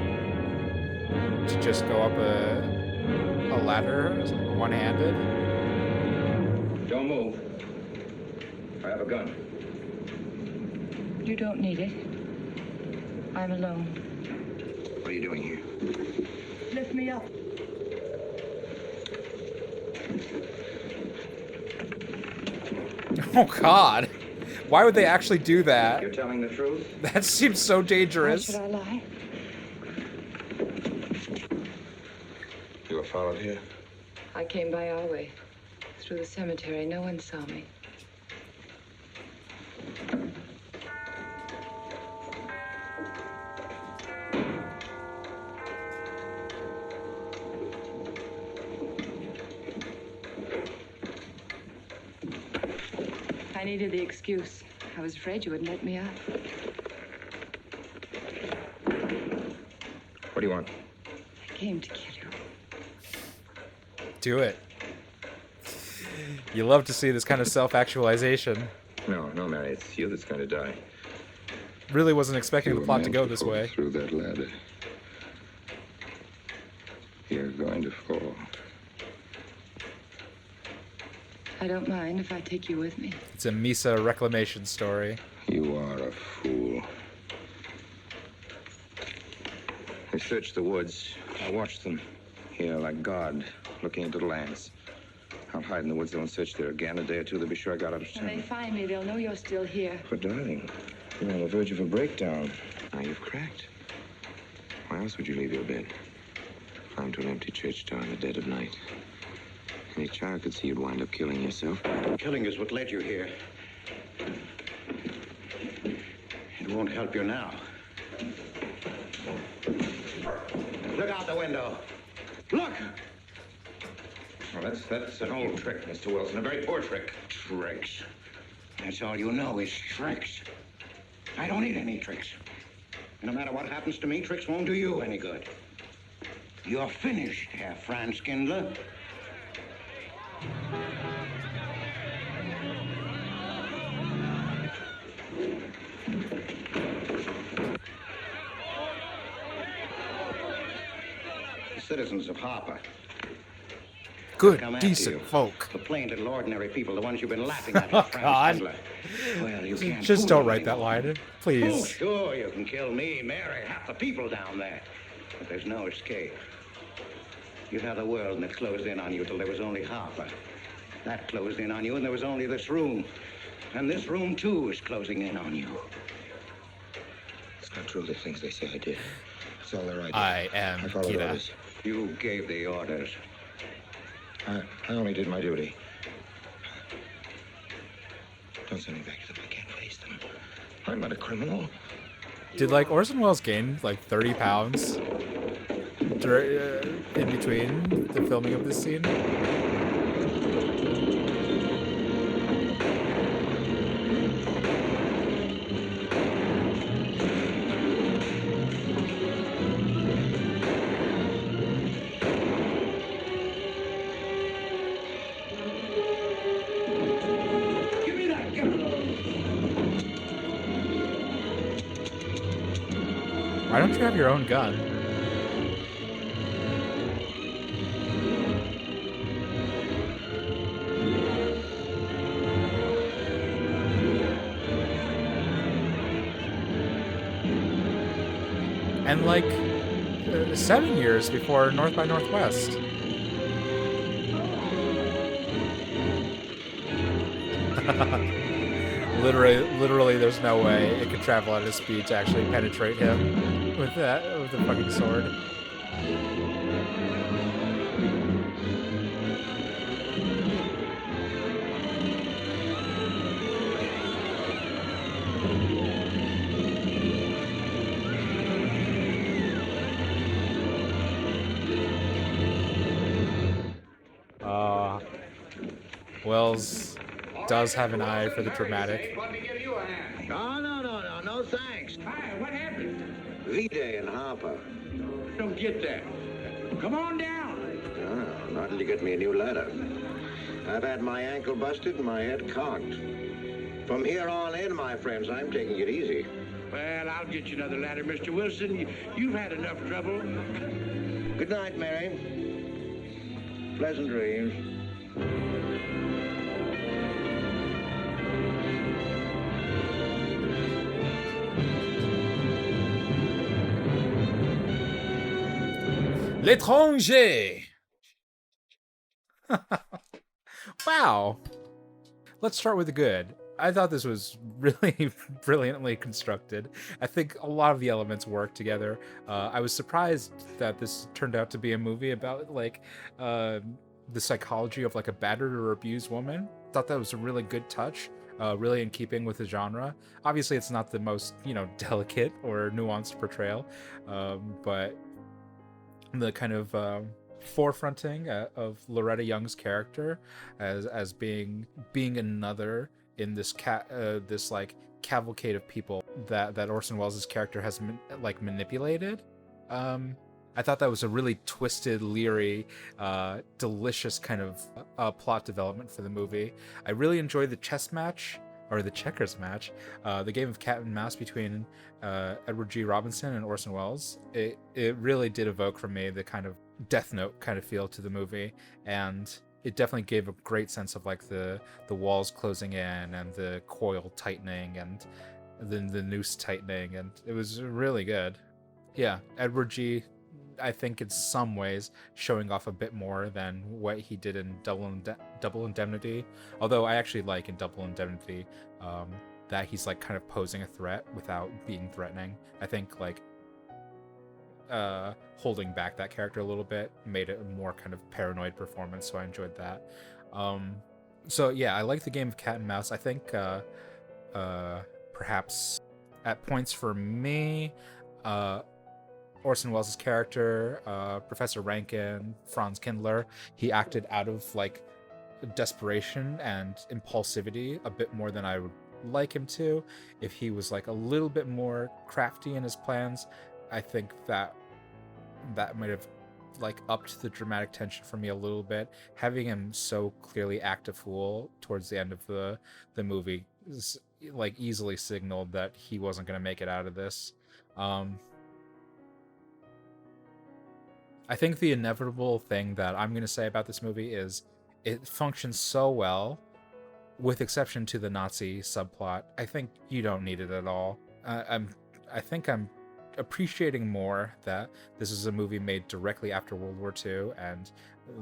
To just go up a ladder one-handed. Don't move. I have a gun. You don't need it. I'm alone. What are you doing here? Lift me up. Oh, God. Why would they actually do that? You're telling the truth? That seems so dangerous. Why should I lie? You were followed here? I came by our way. Through the cemetery. No one saw me. I needed the excuse. I was afraid you wouldn't let me out. What do you want? I came to kill you. Do it. You love to see this kind of self-actualization. No, Mary, it's you that's going to die. Really wasn't expecting the plot to go this way. Through that ladder. You're going to fall. I don't mind if I take you with me. It's a Misa reclamation story. You are a fool. They searched the woods. I watched them. Here, like God, looking into the lands. I'll hide in the woods. They won't search there again. A day or two, they'll be sure I got out of When they town. find me, they'll know you're still here. But, darling, you're on the verge of a breakdown. Now you've cracked. Why else would you leave your bed? Climb to an empty church door in the dead of night. Any child could see you'd wind up killing yourself. Killing is what led you here. It won't help you now. Look out the window. Look! Well, that's an old trick, Mr. Wilson. A very poor trick. Tricks. That's all you know is tricks. I don't need any tricks. No matter what happens to me, tricks won't do you any good. You're finished, Herr Franz Kindler. The citizens of Harper. Good, Come after decent you. folk. The plain little ordinary people, the ones you've been laughing at, Oh, Franz God. Kindler. Well, you can't Just fool don't them write that anymore. line, Oh, please. sure, you can kill me, Mary, half the people down there. But there's no escape. You had the world and it closed in on you till there was only Harper. That closed in on you and there was only this room. And this room, too, is closing in on you. It's not true, the things they say I did. It's all their idea. I am I followed Kira. orders. You gave the orders. I only did my duty. Don't send me back to them. I can't face them. I'm not a criminal. Did like Orson Welles gain like 30 pounds in between the filming of this scene? Give me that gun. Why don't you have your own gun? And like 7 years before North by Northwest. Literally, there's no way it could travel at his speed to actually penetrate him with the fucking sword. Wells does have an eye for the dramatic. Let me give you a hand. No, thanks. Hi, what happened? V-Day in Harper. Don't get that. Come on down. Oh, not till you get me a new ladder. I've had my ankle busted and my head conked. From here on in, my friends, I'm taking it easy. Well, I'll get you another ladder, Mr. Wilson. You've had enough trouble. Good night, Mary. Pleasant dreams. L'étranger! Wow. Let's start with the good. I thought this was really brilliantly constructed. I think a lot of the elements work together. I was surprised that this turned out to be a movie about like the psychology of like a battered or abused woman. Thought that was a really good touch. Really in keeping with the genre. Obviously, it's not the most, delicate or nuanced portrayal, but the kind of forefronting of Loretta Young's character as being another in this this like cavalcade of people that Orson Welles' character has manipulated. I thought that was a really twisted, leery, delicious kind of plot development for the movie. I really enjoyed the chess match, or the checkers match, the game of cat and mouse between Edward G. Robinson and Orson Welles. It really did evoke from me the kind of Death Note kind of feel to the movie, and it definitely gave a great sense of like the walls closing in and the coil tightening and the noose tightening, and it was really good. Yeah, Edward G., I think in some ways showing off a bit more than what he did in Double Indemnity. Although I actually like in Double Indemnity that he's like kind of posing a threat without being threatening. I think like holding back that character a little bit made it a more kind of paranoid performance, so I enjoyed that. So yeah, I like the game of cat and mouse. I think perhaps at points for me, Orson Welles' character, Professor Rankin, Franz Kindler, he acted out of like desperation and impulsivity a bit more than I would like him to. If he was like a little bit more crafty in his plans, I think that might have like upped the dramatic tension for me a little bit. Having him so clearly act a fool towards the end of the movie is, like, easily signaled that he wasn't going to make it out of this. I think the inevitable thing that I'm going to say about this movie is it functions so well, with exception to the Nazi subplot. I think you don't need it at all. I think I'm appreciating more that this is a movie made directly after World War II, and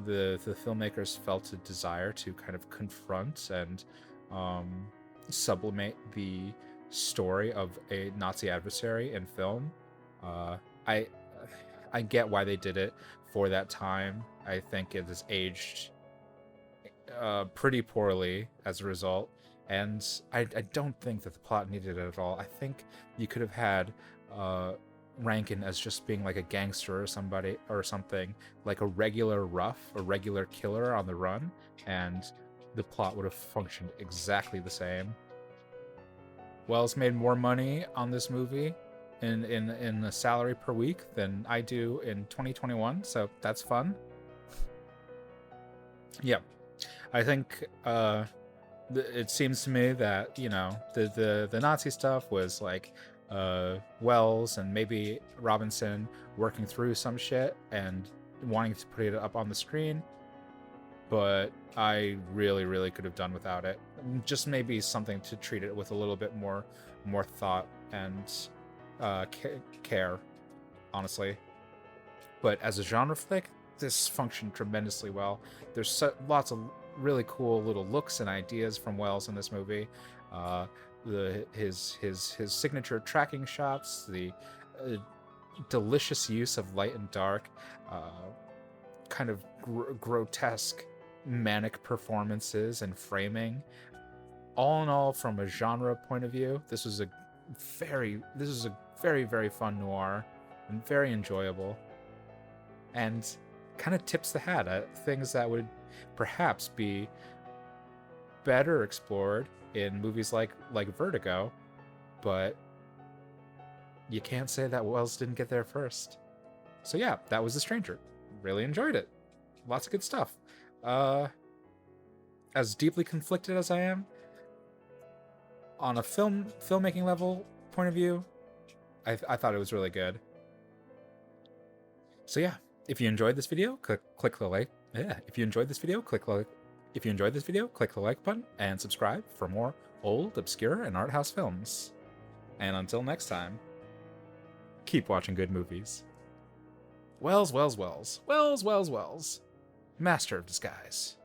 the filmmakers felt a desire to kind of confront and sublimate the story of a Nazi adversary in film. I get why they did it for that time. I think it has aged pretty poorly as a result, and I don't think that the plot needed it at all. I think you could have had Rankin as just being like a gangster or something, like a regular rough, a regular killer on the run, and the plot would have functioned exactly the same. Wells made more money on this movie in the salary per week than I do in 2021, so that's fun. Yeah, I think it seems to me that the Nazi stuff was like Wells and maybe Robinson working through some shit and wanting to put it up on the screen, but I really could have done without it. Just maybe something to treat it with a little bit more thought and care, honestly. But as a genre flick, this functioned tremendously well. There's lots of really cool little looks and ideas from Wells in this movie. His signature tracking shots, the delicious use of light and dark, kind of grotesque, manic performances and framing. All in all, from a genre point of view, this was a very fun noir and very enjoyable, and kind of tips the hat at things that would perhaps be better explored in movies like Vertigo, but you can't say that Wells didn't get there first. So yeah, that was The Stranger. really enjoyed it. Lots of good stuff. As deeply conflicted as I am, on a filmmaking level point of view, I thought it was really good. So yeah, if you enjoyed this video, click the like. Yeah, if you enjoyed this video, click the like button and subscribe for more old, obscure, and art house films. And until next time, keep watching good movies. Wells, Wells, Wells. Wells, Wells, Wells. Master of disguise.